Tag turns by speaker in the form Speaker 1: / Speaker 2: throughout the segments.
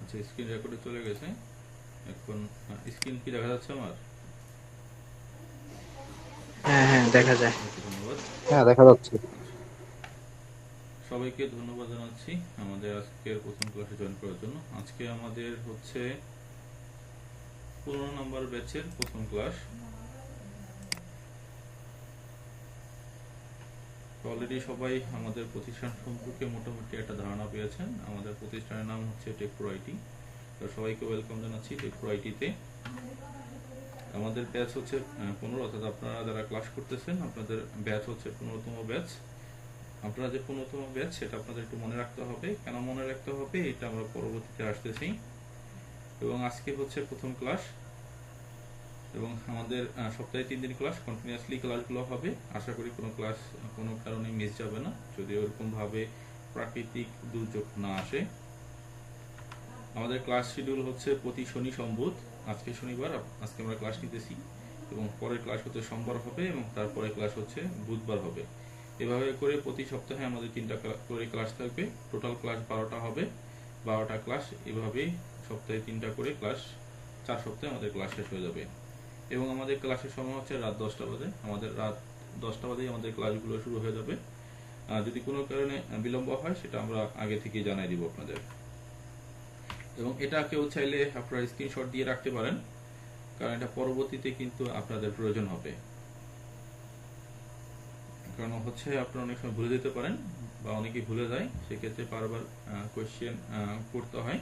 Speaker 1: আচ্ছা, স্ক্রিন রেকর্ডে চলে গেছে। এখন স্ক্রিন কি দেখা যাচ্ছে আমার?
Speaker 2: হ্যাঁ হ্যাঁ দেখা যায়।
Speaker 1: ওকে, ধন্যবাদ।
Speaker 2: হ্যাঁ দেখা যাচ্ছে।
Speaker 1: আচ্ছা, সবাইকে ধন্যবাদ জানাচ্ছি আমাদের আজকের প্রথম ক্লাসে জয়েন করার জন্য। আজকে আমাদের হচ্ছে 15 নম্বর ব্যাচের প্রথম ক্লাস। অলরেডি সবাই আমাদের প্রতিষ্ঠান সম্পর্কে মোটামুটি একটা ধারণা পেয়েছেন। আমাদের প্রতিষ্ঠানের নাম হচ্ছে টেকপ্রো আইটি। তো সবাইকে ওয়েলকাম জানাচ্ছি টেকপ্রো আইটিতে। আমাদের ব্যাচ হচ্ছে 15, অর্থাৎ আপনারা যারা ক্লাস করতেছেন আপনাদের ব্যাচ হচ্ছে 15তম ব্যাচ। আপনারা যে 15তম ব্যাচ সেটা আপনাদের একটু মনে রাখতে হবে। কেন মনে রাখতে হবে এটা আমরা পরবর্তীতে আসতেছি। এবং আজকে হচ্ছে প্রথম ক্লাস, এবং আমাদের সপ্তাহে 3 দিন ক্লাস, কন্টিনিউয়াসলি ক্লাসগুলো হবে। আশা করি কোনো ক্লাস কোনো কারণে মিস যাবে না, যদি ওরকমভাবে প্রাকৃতিক দুর্যোগ না আসে। আমাদের ক্লাস শিডিউল হচ্ছে প্রতি শনি সোমবার। আজকে শনিবার, আজকে আমরা ক্লাস নিতেছি, এবং পরের ক্লাস হচ্ছে সোমবার হবে, এবং তারপরে ক্লাস হচ্ছে বুধবার হবে। এভাবে করে প্রতি সপ্তাহে আমাদের 3টা করে ক্লাস থাকবে। টোটাল ক্লাস 12টা হবে, 12টা ক্লাস। এভাবেই সপ্তাহে 3টা করে ক্লাস, 4 সপ্তাহে আমাদের ক্লাস শেষ হয়ে যাবে। এবং আমাদের ক্লাসের সময় হচ্ছে রাত 10টা বাজে। আমাদের রাত 10টা বাজেই আমাদের ক্লাসগুলো শুরু হয়ে যাবে। যদি কোনো কারণে বিলম্ব হয় সেটা আমরা আগে থেকেই জানাই দিব আপনাদের। এবং এটা কেউ চাইলে আপনারা স্ক্রিনশট দিয়ে রাখতে পারেন, কারণ এটা পরবর্তীতে কিন্তু আপনাদের প্রয়োজন হবে। কারণ হচ্ছে আপনারা অনেক সময় ভুলে যেতে পারেন, বা অনেকেই ভুলে যায়, সেক্ষেত্রে বারবার কোয়েশ্চেন করতে হয়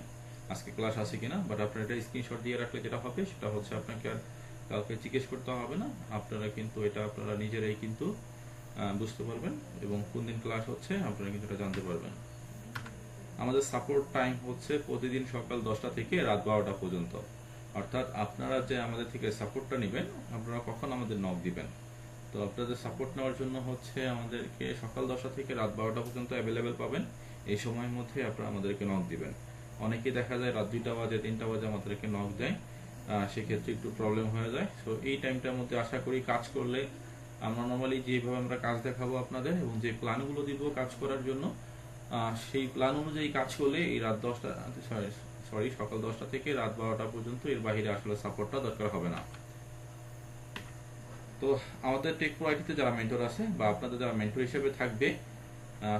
Speaker 1: আজকে ক্লাস আছে কিনা। বাট আপনারা এটা স্ক্রিনশট দিয়ে রাখলে যেটা হবে সেটা হচ্ছে আপনাকে আর কাউকে জিজ্ঞেস করতে হবে না। আপনারা কিন্তু এটা আপনারা নিজেরাই কিন্তু বুঝতে পারবেন, এবং কোন দিন ক্লাস হচ্ছে আপনারা কিন্তু এটা জানতে পারবেন। আমাদের সাপোর্ট টাইম হচ্ছে প্রতিদিন সকাল 10টা থেকে রাত 12টা পর্যন্ত। অর্থাৎ আপনারা যে আমাদের থেকে সাপোর্টটা নেবেন, আপনারা কখন আমাদের নক দিবেন। তো আপনাদের সাপোর্ট নেওয়ার জন্য হচ্ছে আমাদেরকে সকাল 10টা থেকে রাত 12টা পর্যন্ত অ্যাভেলেবেল পাবেন। এই সময়ের মধ্যে আপনারা আমাদেরকে নক দিবেন। অনেকে দেখা যায় রাত 2টা বাজে 3টা বাজে আমাদেরকে নক দেয়, সেক্ষেত্রে একটু প্রবলেম হয়ে যায়। সো এই টাইমটার মধ্যে আশা করি কাজ করলে, আমরা নর্মালি যেভাবে আমরা কাজ দেখাবো আপনাদের এবং যে প্ল্যানগুলো দিব কাজ করার জন্য, সেই প্ল্যান অনুযায়ী কাজ করলে এই রাত 10টা, সকাল 10টা থেকে রাত 12টা পর্যন্ত, এর বাইরে আসলে সাপোর্টটা দরকার হবে না। তো আমাদের টেক প্রো আইটিতে যারা মেন্টর আছে, বা আপনাদের যারা মেন্টর হিসেবে থাকবে,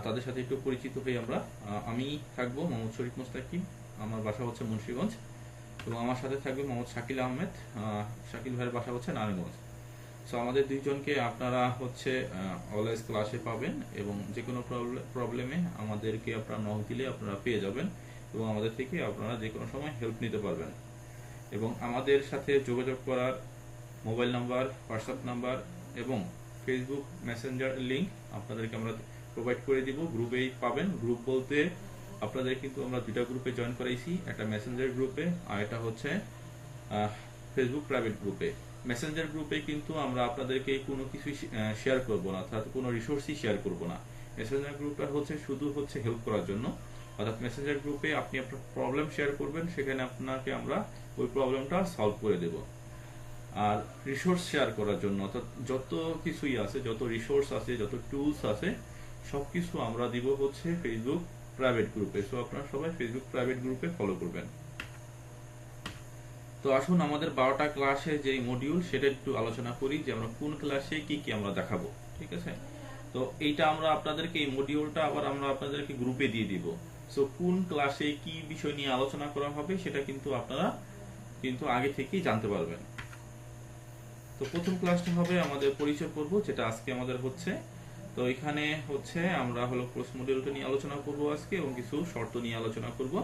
Speaker 1: তাদের সাথে একটু পরিচিত হই আমরা। আমি থাকবো মোহাম্মদ শরীফ মুস্তাকিম, আমার বাসা হচ্ছে মুন্সিগঞ্জ, এবং আমার সাথে থাকবে মোহাম্মদ শাকিল আহমেদ। শাকিল ভাইয়ের বাসা হচ্ছে নারায়ণগঞ্জ। সো আমাদের দুইজনকে আপনারা হচ্ছে অলওয়েজ ক্লাসে পাবেন, এবং যে কোনো প্রবলেমে আমাদেরকে আপনারা নক দিলে আপনারা পেয়ে যাবেন, এবং আমাদের থেকে আপনারা যে কোনো সময় হেল্প নিতে পারবেন। এবং আমাদের সাথে যোগাযোগ করার মোবাইল নাম্বার, হোয়াটসঅ্যাপ নাম্বার এবং ফেসবুক মেসেঞ্জার লিংক আপনাদেরকে আমরা প্রোভাইড করে দিব। গ্রুপেই পাবেন। গ্রুপ বলতে আপনাদের কিন্তু আমরা 2টা গ্রুপে জয়েন করাইছি, একটা মেসেঞ্জার গ্রুপে আর এটা হচ্ছে ফেসবুক প্রাইভেট গ্রুপে। মেসেঞ্জার গ্রুপে কিন্তু আমরা আপনাদেরকে কোনো কিছুই শেয়ার করব না, অর্থাৎ কোনো রিসোর্সই শেয়ার করব না। মেসেঞ্জার গ্রুপটা হচ্ছে শুধু হচ্ছে হেল্প করার জন্য। অর্থাৎ মেসেঞ্জার গ্রুপে আপনি আপনার প্রবলেম শেয়ার করবেন, সেখানে আপনাকে আমরা ওই প্রবলেমটা সলভ করে দেব। আর রিসোর্স শেয়ার করার জন্য, অর্থাৎ যত কিছুই আছে, যত রিসোর্স আছে, যত টুলস আছে, সবকিছু আমরা দিব হচ্ছে ফেসবুক প্রাইভেট গ্রুপে। সো আপনারা সবাই ফেসবুক প্রাইভেট গ্রুপে ফলো করবেন। তো আসুন আমাদের 12টা ক্লাসে যে মডিউল সেটা একটু আলোচনা করি, যে আমরা কোন ক্লাসে কি কি আমরা দেখাবো। ঠিক আছে? তো এইটা আমরা আপনাদেরকে, এই মডিউলটা আবার আমরা আপনাদেরকে গ্রুপে দিয়ে দিব। সো কোন ক্লাসে কি বিষয় নিয়ে আলোচনা করা হবে সেটা কিন্তু আপনারা কিন্তু আগে থেকেই জানতে পারবেন। তো প্রথম ক্লাসটা হবে আমাদের পরিচয় পর্ব, যেটা আজকে আমাদের হচ্ছে। তো এখানে হচ্ছে আমরা হলো কোর্স মডিউলটা নিয়ে আলোচনা করব আজকে, এবং কিছু শর্ত নিয়ে আলোচনা করব।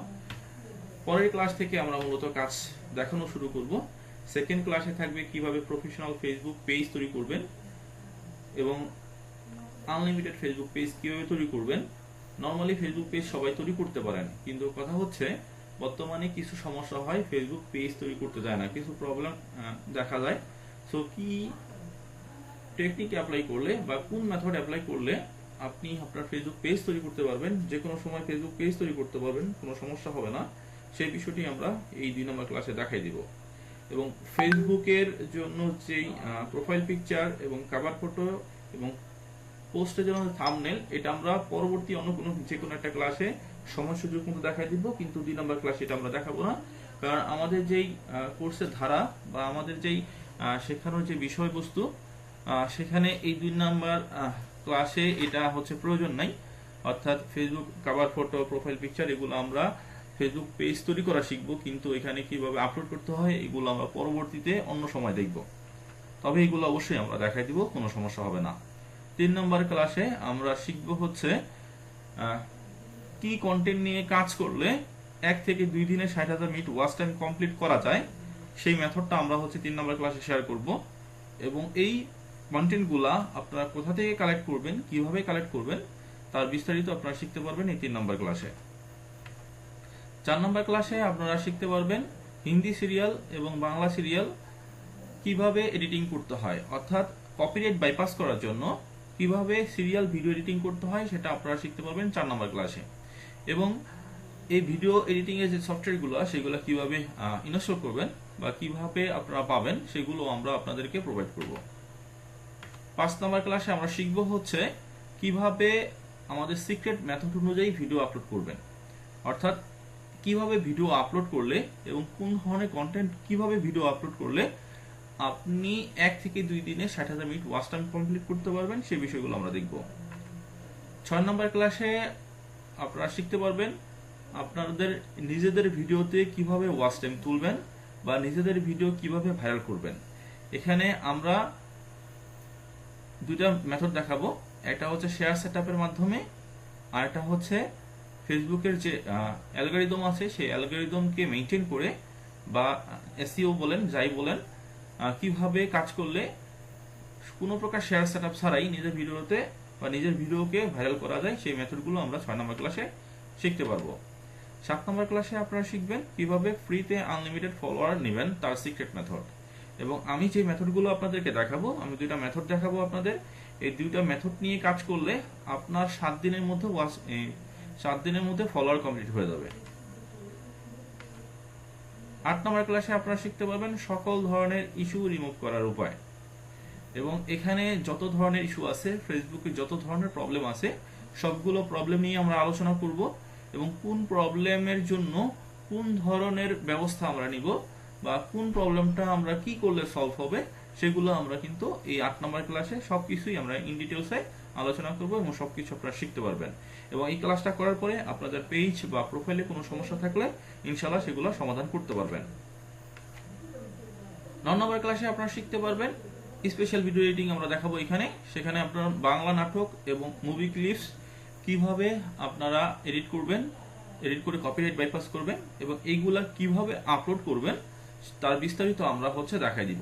Speaker 1: পরের ক্লাস থেকে আমরা মূলত কাজ দেখানো শুরু করব। সেকেন্ড ক্লাসে থাকবে কিভাবে প্রফেশনাল ফেসবুক পেজ তৈরি করবেন, এবং আনলিমিটেড ফেসবুক পেজ কিভাবে তৈরি করবেন। নর্মালি ফেসবুক পেজ সবাই তৈরি করতে পারেন, কিন্তু কথা হচ্ছে বর্তমানে কিছু সমস্যা হয়, ফেসবুক পেজ তৈরি করতে যায় না, কিছু প্রবলেম দেখা যায়। সো কি টেকনিক অ্যাপ্লাই করলে বা কোন মেথড অ্যাপ্লাই করলে আপনি আপনার ফেসবুক পেজ তৈরি করতে পারবেন, যে কোনো সময় ফেসবুক পেজ তৈরি করতে পারবেন, কোনো সমস্যা হবে না, সেই বিষয়টি আমরা এই 2 নম্বর ক্লাসে দেখাই দিব। এবং ফেসবুকের জন্য যেই প্রোফাইল পিকচার এবং কভার ফটো এবং পোস্টের জন্য থাম্বনেল এটা আমরা পরবর্তী অন্য কোনো যে কোনো একটা ক্লাসে সময় সুযোগ মতো দেখাই দিব, কিন্তু 2 নম্বর ক্লাসে এটা আমরা দেখাবো না। কারণ আমাদের যেই কোর্সের ধারা বা আমাদের যেই শেখানোর যে বিষয়বস্তু সেখানে এই 2 নম্বর ক্লাসে এটা হচ্ছে প্রয়োজন নাই। অর্থাৎ Facebook cover photo, profile picture এগুলো আমরা ফেসবুক পেজ তৈরি করা শিখবো, কিন্তু এখানে কিভাবে আপলোড করতে হয় এগুলো আমরা পরবর্তীতে অন্য সময় দেখব। তবে এগুলো অবশ্যই আমরা দেখাই দিব, কোনো সমস্যা হবে না। 3 নম্বর ক্লাসে আমরা শিখবো হচ্ছে কি কন্টেন্ট নিয়ে কাজ করলে 1 থেকে 2 দিনে 60,000 মিনিট ওয়াচ টাইম কমপ্লিট করা যায়, সেই মেথডটা আমরা হচ্ছে 3 নম্বর ক্লাসে শেয়ার করব। এবং এই কন্টেন্টগুলা আপনারা কোথা থেকে কালেক্ট করবেন, কিভাবে কালেক্ট করবেন তার বিস্তারিত আপনারা শিখতে পারবেন এই 3 নম্বর ক্লাসে। 4 নম্বর ক্লাসে আপনারা শিখতে পারবেন হিন্দি সিরিয়াল এবং বাংলা সিরিয়াল কিভাবে এডিটিং করতে হয়, অর্থাৎ কপিরাইট বাইপাস করার জন্য কিভাবে সিরিয়াল ভিডিও এডিটিং করতে হয় সেটা আপনারা শিখতে পারবেন 4 নম্বর ক্লাসে। এবং এই ভিডিও এডিটিং এর যে সফটওয়্যারগুলো সেগুলো কিভাবে ইনস্টল করবেন বা কিভাবে আপনারা পাবেন সেগুলো আমরা আপনাদেরকে প্রোভাইড করব। 5 নম্বর ক্লাসে আমরা শিখব হচ্ছে কিভাবে আমাদের সিক্রেট মেথড অনুযায়ী ভিডিও আপলোড করবেন, অর্থাৎ কিভাবে ভিডিও আপলোড করলে এবং কোন ধরনের কন্টেন্ট কিভাবে ভিডিও আপলোড করলে আপনি 1 থেকে 2 দিনে 60,000 মিনিট ওয়াচ টাইম কমপ্লিট করতে পারবেন, সেই বিষয়গুলো আমরা দেখব। 6 নম্বর ক্লাসে আপনারা শিখতে পারবেন আপনাদের নিজেদের ভিডিওতে কিভাবে ওয়াচ টাইম তুলবেন বা নিজেদের ভিডিও কিভাবে ভাইরাল করবেন। এখানে আমরা 2টা মেথড দেখাবো, একটা হচ্ছে শেয়ার সেটআপের মাধ্যমে, আর একটা হচ্ছে ফেসবুকের যে অ্যালগরিদম আছে সেই অ্যালগরিদমকে মেইনটেইন করে বা এসইও বলেন যাই বলেন কিভাবে কাজ করলে কোনো প্রকার শেয়ার সেটআপ ছাড়াই নিজের ভিডিওতে বা নিজের ভিডিওকে ভাইরাল করা যায়, সেই মেথডগুলো আমরা 6 নম্বর ক্লাসে শিখতে পারবো। 7 নম্বর ক্লাসে আপনারা শিখবেন কিভাবে ফ্রিতে আনলিমিটেড ফলোয়ার নেবেন তার সিক্রেট মেথড। এবং আমি যে মেথডগুলো আপনাদেরকে দেখাবো, আমি 2টা মেথড দেখাবো আপনাদের। এই 2টা মেথড নিয়ে কাজ করলে আপনার 7 দিনের মধ্যে ফলোয়ার কমপ্লিট হয়ে যাবে। 8 নম্বর ক্লাসে আপনারা শিখতে পারবেন সকল ধরনের ইস্যু রিমুভ করার উপায়। এবং এখানে যত ধরনের ইস্যু আছে, ফেসবুকে যত ধরনের প্রবলেম আছে সবগুলো প্রবলেম নিয়ে আমরা আলোচনা করব এবং কোন প্রবলেমের জন্য কোন ধরনের ব্যবস্থা আমরা নিব বা কোন প্রবলেমটা আমরা কি করলে সলভ হবে সেগুলো আমরা কিন্তু এই 8 নম্বর ক্লাসে সবকিছুই আমরা ইন ডিটেইলসে আলোচনা করব এবং সবকিছু আপনারা শিখতে পারবেন। এবং এই ক্লাসটা করার পরে আপনাদের পেজ বা প্রোফাইলে কোনো সমস্যা থাকলে ইনশাআল্লাহ সেগুলো সমাধান করতে পারবেন। 9 নম্বর ক্লাসে আপনারা শিখতে পারবেন স্পেশাল ভিডিও এডিটিং আমরা দেখাবো এখানে। সেখানে আপনারা বাংলা নাটক এবং মুভি ক্লিপস কিভাবে আপনারা এডিট করবেন, এডিট করে কপিরাইট বাইপাস করবেন এবং এইগুলা কিভাবে আপলোড করবেন তার বিস্তারিত আমরা হচ্ছে দেখাই দিব।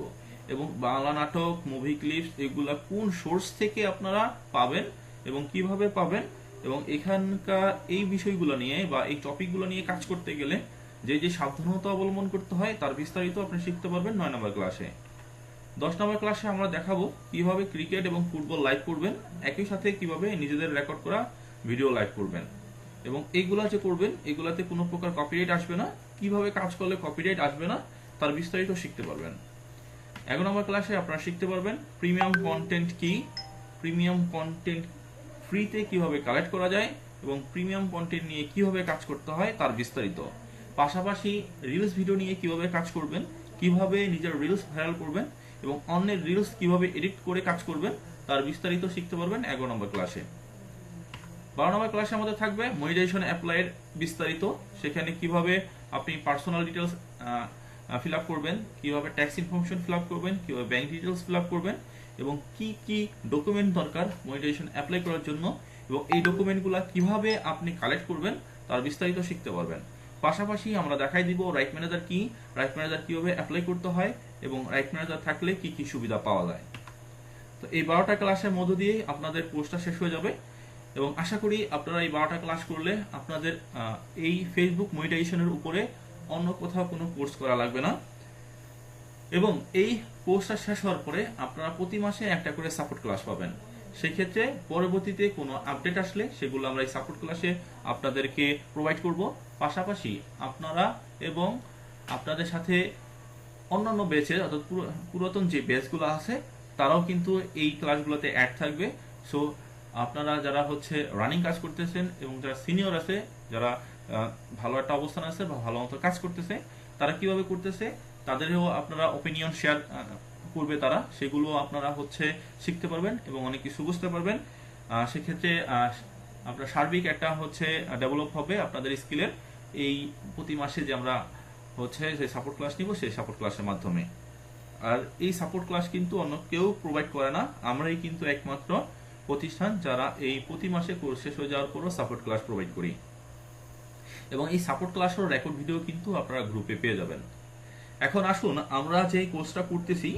Speaker 1: এবং বাংলা নাটক, মুভি ক্লিপস এগুলা কোন সোর্স থেকে আপনারা পাবেন এবং কিভাবে পাবেন এবং এখানকার এই বিষয়গুলো নিয়ে বা এই টপিকগুলো নিয়ে কাজ করতে গেলে যে যে সাবধানতা অবলম্বন করতে হয় তার বিস্তারিত আপনি শিখতে পারবেন 9 নম্বর ক্লাসে। 10 নম্বর ক্লাসে আমরা দেখাবো কিভাবে ক্রিকেট এবং ফুটবল লাইভ করবেন, একই সাথে কিভাবে নিজেদের রেকর্ড করা ভিডিও লাইভ করবেন এবং এইগুলা যে করবেন এগুলাতে কোনো প্রকার কপিরাইট আসবে না, কিভাবে কাজ করলে কপিরাইট আসবে না তার বিস্তারিত শিখতে পারবেন। 11 নম্বর ক্লাসে আপনারা শিখতে পারবেন প্রিমিয়াম কন্টেন্ট কি, প্রিমিয়াম কন্টেন্ট ফ্রিতে কিভাবে কালেক্ট করা যায় এবং প্রিমিয়াম কন্টেন্ট নিয়ে কিভাবে কাজ করতে হয় তার বিস্তারিত। পাশাপাশি রিলস ভিডিও নিয়ে কিভাবে কাজ করবেন, কিভাবে নিজের রিলস ভাইরাল করবেন এবং অন্যের রিলস কিভাবে এডিট করে কাজ করবেন তার বিস্তারিত শিখতে পারবেন 11 নম্বর ক্লাসে। 12 নম্বর ক্লাসে আমাদের থাকবে মনিটাইজেশন অ্যাপ্লাইয়ের বিস্তারিত, সেখানে কিভাবে আপনি পার্সোনাল ডিটেইলস ফিল আপ করবেন, কিভাবে ট্যাক্স ইনফরমেশন ফিল আপ করবেন, কিভাবে ব্যাংক ডিটেইলস ফিল আপ করবেন এবং কি কি ডকুমেন্ট দরকার মনিটাইজেশন অ্যাপ্লাই করার জন্য এবং এই ডকুমেন্টগুলো কিভাবে আপনি কালেক্ট করবেন তার বিস্তারিত শিখতে পারবেন। পাশাপাশি আমরা দেখাই দিব রাইট ম্যানেজার কি, রাইট ম্যানেজার কিভাবে অ্যাপ্লাই করতে হয় এবং রাইট ম্যানেজার থাকলে কি কি সুবিধা পাওয়া যায়। তো এই 12টা ক্লাসের মধ্য দিয়ে আপনাদের কোর্সটা শেষ হয়ে যাবে এবং আশা করি আপনারা এই 12টা ক্লাস করলে আপনাদের এই ফেসবুক মনিটাইজেশনের উপরে অন্য কোথাও কোনো কোর্স করা লাগবে না। এবং এই কোর্সটা শেষ হওয়ার পরে আপনারা প্রতি মাসে একটা করে সাপোর্ট ক্লাস পাবেন। সেই ক্ষেত্রে পরবর্তীতে কোনো আপডেট আসলে সেগুলো আমরা এই সাপোর্ট ক্লাসে আপনাদেরকে প্রোভাইড করব। পাশাপাশি আপনারা এবং আপনাদের সাথে অন্যান্য ব্যাচের অর্থাৎ পুরাতন যে ব্যাচগুলো আছে তারাও কিন্তু এই ক্লাসগুলোতে অ্যাড থাকবে। সো আপনারা যারা হচ্ছে রানিং কাজ করতেছেন এবং যারা সিনিয়র আছে, যারা ভালো একটা অবস্থান আছে বা ভালো মতো কাজ করতেছে, তারা কিভাবে করতেছে তাদেরও আপনারা ওপিনিয়ন শেয়ার করবে, তারা সেগুলো আপনারা হচ্ছে শিখতে পারবেন এবং অনেক কিছু বুঝতে পারবেন। সেক্ষেত্রে আপনার সার্বিক একটা হচ্ছে ডেভেলপ হবে আপনাদের স্কিলের, এই প্রতি মাসে যে আমরা হচ্ছে যে সাপোর্ট ক্লাস নিব সেই সাপোর্ট ক্লাসের মাধ্যমে। আর এই সাপোর্ট ক্লাস কিন্তু অন্য কেউ প্রোভাইড করে না, আমরাই কিন্তু একমাত্র প্রতিষ্ঠান যারা এই প্রতি মাসে কোর্স শেষ হয়ে যাওয়ার পরও সাপোর্ট ক্লাস প্রোভাইড করি। এবং এই সাপোর্ট ক্লাসের রেকর্ড ভিডিও কিন্তু আপনারা গ্রুপে পেয়ে যাবেন। এখন আসুন আমরা যে কোর্সটা করতেছি,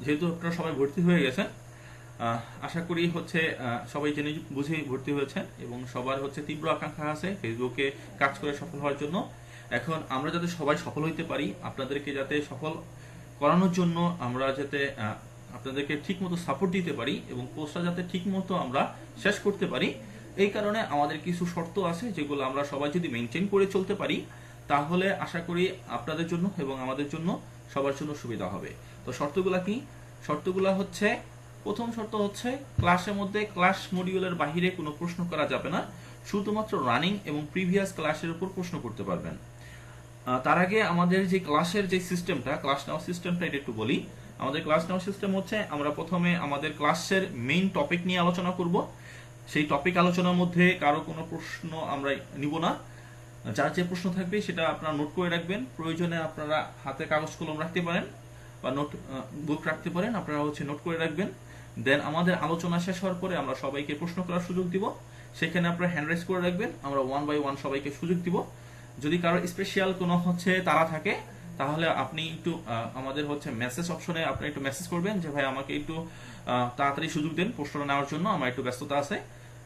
Speaker 1: যেহেতু আপনারা সবাই ভর্তি হয়ে গেছেন, আশা করি হচ্ছে সবাই জেনে বুঝে ভর্তি হয়েছেন এবং সবার হচ্ছে তীব্র আকাঙ্ক্ষা আছে ফেসবুকে কাজ করে সফল হওয়ার জন্য। এখন আমরা যাতে সবাই সফল হইতে পারি, আপনাদেরকে যাতে সফল করানোর জন্য আমরা যাতে আপনাদেরকে ঠিক মতো সাপোর্ট দিতে পারি এবং কোর্সটা যাতে ঠিক মতো আমরা শেষ করতে পারি, এই কারণে আমাদের কিছু শর্ত আছে যেগুলো আমরা সবাই যদি মেনটেন করে চলতে পারি তাহলে আশা করি আপনাদের জন্য এবং আমাদের জন্য সবার জন্য সুবিধা হবে। তো শর্তগুলা কি? শর্তগুলা হচ্ছে, প্রথম শর্ত হচ্ছে ক্লাসের মধ্যে ক্লাস মডিউলের বাহিরে কোনো প্রশ্ন করা যাবে না, শুধুমাত্র রানিং এবং প্রিভিয়াস ক্লাসের উপর প্রশ্ন করতে পারবেন। তার আগে আমাদের যে ক্লাসের যে সিস্টেমটা, ক্লাস নেওয়ার সিস্টেমটা এটা একটু বলি। আমাদের ক্লাস নেওয়ার সিস্টেম হচ্ছে আমরা প্রথমে আমাদের ক্লাসের মেইন টপিক নিয়ে আলোচনা করব। সেই টপিক আলোচনার মধ্যে কারো কোনো প্রশ্ন আমরা নিব না, যার যে প্রশ্ন থাকবে সেটা আপনারা নোট করে রাখবেন। প্রয়োজনে আপনারা হাতে কাগজ কলম রাখতে পারেন বা নোট বুক রাখতে পারেন, আপনারা হচ্ছে নোট করে রাখবেন। দেন আমাদের আলোচনা শেষ হওয়ার পরে আমরা সবাইকে প্রশ্ন করার সুযোগ দিব, সেখানে আপনারা হ্যান্ড রাইজ করে রাখবেন, আমরা 1 বাই 1 সবাইকে সুযোগ দিব। যদি কারো স্পেশাল কোনো হচ্ছে তারা থাকে তাহলে আপনি একটু আমাদের হচ্ছে মেসেজ অপশনে আপনি একটু মেসেজ করবেন যে ভাই আমাকে একটু তাড়াতাড়ি সুযোগ দেন প্রশ্নটা নেওয়ার জন্য, আমার একটু ব্যস্ততা আছে।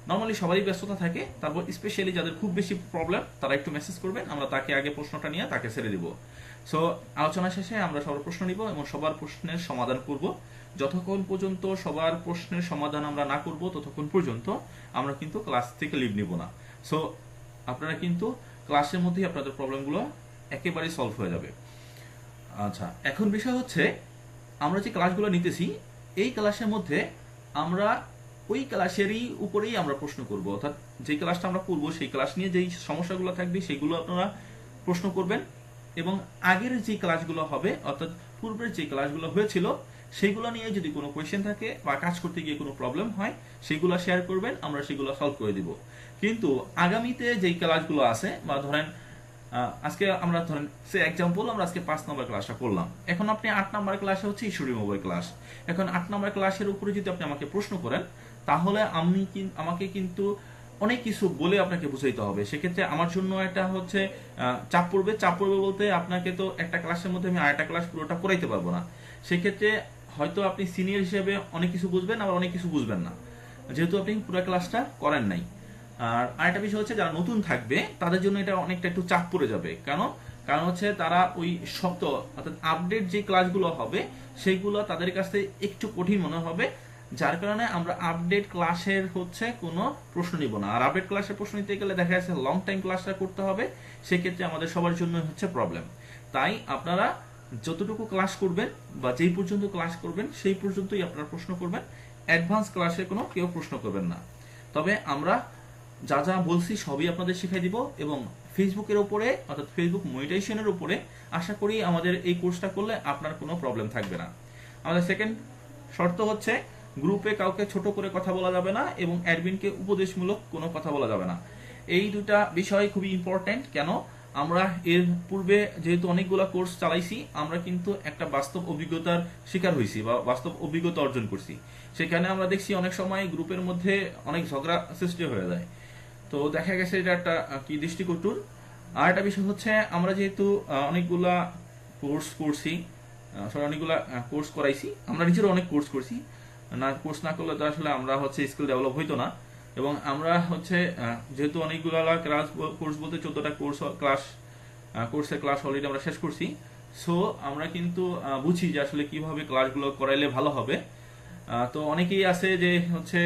Speaker 1: নর্মালি সবারই ব্যস্ততা থাকে, তারপর স্পেশালি যাদের খুব বেশি প্রবলেম তারা একটু মেসেজ করবেন, আমরা তাকে আগে প্রশ্নটা নিয়ে তাকে ছেড়ে দিব। সো আলোচনা শেষে আমরা সবার প্রশ্ন নিব এবং সবার প্রশ্নের সমাধান করব। যতক্ষণ পর্যন্ত সবার প্রশ্নের সমাধান আমরা না করব ততক্ষণ পর্যন্ত আমরা কিন্তু ক্লাস থেকে লিভ নিব না। সো আপনারা কিন্তু ক্লাসের মধ্যেই আপনাদের প্রবলেমগুলো একেবারেই সলভ হয়ে যাবে। আচ্ছা, এখন বিষয় হচ্ছে আমরা যে ক্লাসগুলো নিতেছি এই ক্লাসের মধ্যে আমরা ওই ক্লাসেরই উপরেই আমরা প্রশ্ন করব, অর্থাৎ যে ক্লাসটা আমরা করব সেই ক্লাস নিয়ে যেই সমস্যাগুলো থাকবে সেগুলো আপনারা প্রশ্ন করবেন এবং আগের যে ক্লাসগুলো হবে অর্থাৎ পূর্বের যে ক্লাসগুলো হয়েছিল সেগুলো নিয়ে যদি কোনো কোয়েশ্চেন থাকে বা কাজ করতে গিয়ে কোনো প্রবলেম হয় সেগুলো শেয়ার করবেন, আমরা সেগুলো সলভ করে দিব। কিন্তু আগামীতে যেই ক্লাসগুলো আছে বা ধরেন আজকে আমরা ধরেন সে এক্সাম্পল আমরা আজকে 5 নম্বর ক্লাসটা করলাম, এখন আপনি 8 নম্বর ক্লাসে হচ্ছে ইস্যু রিমুভাল ক্লাস। এখন 8 নম্বর ক্লাসের উপরে যদি আপনি আমাকে প্রশ্ন করেন তাহলে আমাকে কিন্তু অনেক কিছু বলে আপনাকে বুঝাইতে হবে, সেক্ষেত্রে আমার জন্য একটা হচ্ছে চাপ পড়বে বলতে আপনাকে তো একটা ক্লাসের মধ্যে আমি আরেকটা ক্লাস পুরোটা করাইতে পারবো না। সেক্ষেত্রে হয়তো আপনি সিনিয়র হিসেবে অনেক কিছু বুঝবেন আবার অনেক কিছু বুঝবেন না, যেহেতু আপনি পুরো ক্লাসটা করেন নাই। আর আরেকটা বিষয় হচ্ছে যারা নতুন থাকবে তাদের জন্য এটা অনেকটা একটু চাপ পড়ে যাবে, কারণ হচ্ছে তারা ওই শক্ত অর্থাৎ আপডেট যে ক্লাসগুলো হবে সেইগুলো তাদের কাছে একটু কঠিন মনে হবে, যার কারণে আমরা আপডেট ক্লাসের হচ্ছে কোনো প্রশ্ন নিব না। আর আপডেট ক্লাসের প্রশ্ন নিতে গেলে দেখা যাচ্ছে লং টাইম ক্লাসটা করতে হবে, সেক্ষেত্রে আমাদের সবার জন্য হচ্ছে প্রবলেম। তাই আপনারা যতটুকু ক্লাস করবেন বা যেই পর্যন্ত ক্লাস করবেন সেই পর্যন্তই আপনারা প্রশ্ন করবেন, অ্যাডভান্স ক্লাসে কোনো কেউ প্রশ্ন করবেন না। তবে আমরা যা যা বলছি সবই আপনাদের শিখাই দিব এবং ফেসবুকের উপরে অর্থাৎ ফেসবুক মনিটাইজেশনের উপরে আশা করি আমাদের এই কোর্সটা করলে আপনার কোনো প্রবলেম থাকবে না। আমাদের সেকেন্ড শর্ত হচ্ছে গ্রুপে কাউকে ছোট করে কথা বলা যাবে না এবং অ্যাডমিনকে উপদেশমূলক কোনো কথা বলা যাবে না। এই দুটা বিষয় খুবই ইম্পর্টেন্ট। কেন? আমরা এর পূর্বে যেহেতু অনেকগুলো কোর্স চালাইছি, আমরা কিন্তু একটা বাস্তব অভিজ্ঞতার শিকার হয়েছি বা বাস্তব অভিজ্ঞতা অর্জন করছি। সেখানে আমরা দেখছি অনেক সময় গ্রুপের মধ্যে অনেক ঝগড়া সৃষ্টি হয়ে যায়, তো দেখা গেছে এটা একটা কি দৃষ্টিকটুর। আর একটা বিষয় হচ্ছে আমরা যেহেতু অনেকগুলা কোর্স করছি, অনেকগুলা কোর্স করাইছি, আমরা নিজেরও অনেক কোর্স করছি, কোর্স না করলে তো আসলে আমরা হচ্ছে স্কিল ডেভেলপ হইতো না। এবং আমরা হচ্ছে যেহেতু অনেকগুলো ক্লাস কোর্স বলতে 14টা কোর্সের ক্লাস অলরেডি আমরা শেষ করছি, সো আমরা কিন্তু বুঝি যে আসলে কিভাবে ক্লাসগুলো করাইলে ভালো হবে। তো অনেকেই আছে যে হচ্ছে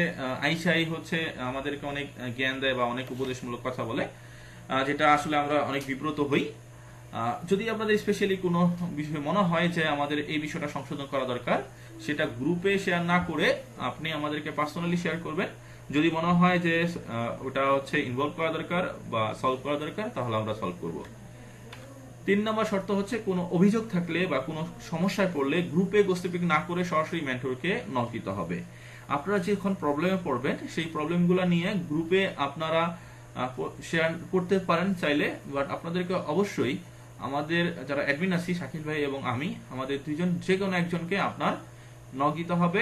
Speaker 1: আইসাই হচ্ছে আমাদেরকে অনেক জ্ঞান দেয় বা অনেক উপদেশমূলক কথা বলে, যেটা আসলে আমরা অনেক বিব্রত হই। যদি আপনাদের স্পেশালি কোনো বিষয় মনে হয় যে আমাদের এই বিষয়টা সংশোধন করা দরকার, সেটা গ্রুপে শেয়ার না করে আপনি আমাদেরকে পার্সোনালি শেয়ার করবেন, যদি মনে হয় যে ওটা হচ্ছে ইনভলভ করা দরকার বা সলভ করা দরকার, তাহলে আমরা সলভ করব। 3 নম্বর শর্ত হচ্ছে কোনো অভিযোগ থাকলে বা কোনো সমস্যায় পড়লে গ্রুপে গোসিপিং না করে সরাসরি মেন্টরকে নক দিতে হবে। আপনারা যখন প্রবলেমে পড়বেন সেই প্রবলেমগুলো নিয়ে গ্রুপে আপনারা শেয়ার করতে পারেন চাইলে, বাট আপনাদেরকে অবশ্যই আমাদের যারা অ্যাডমিন আছি শাকিল ভাই এবং আমি, আমাদের দুইজন যে কোনো একজনকে আপনার নক দিতে হবে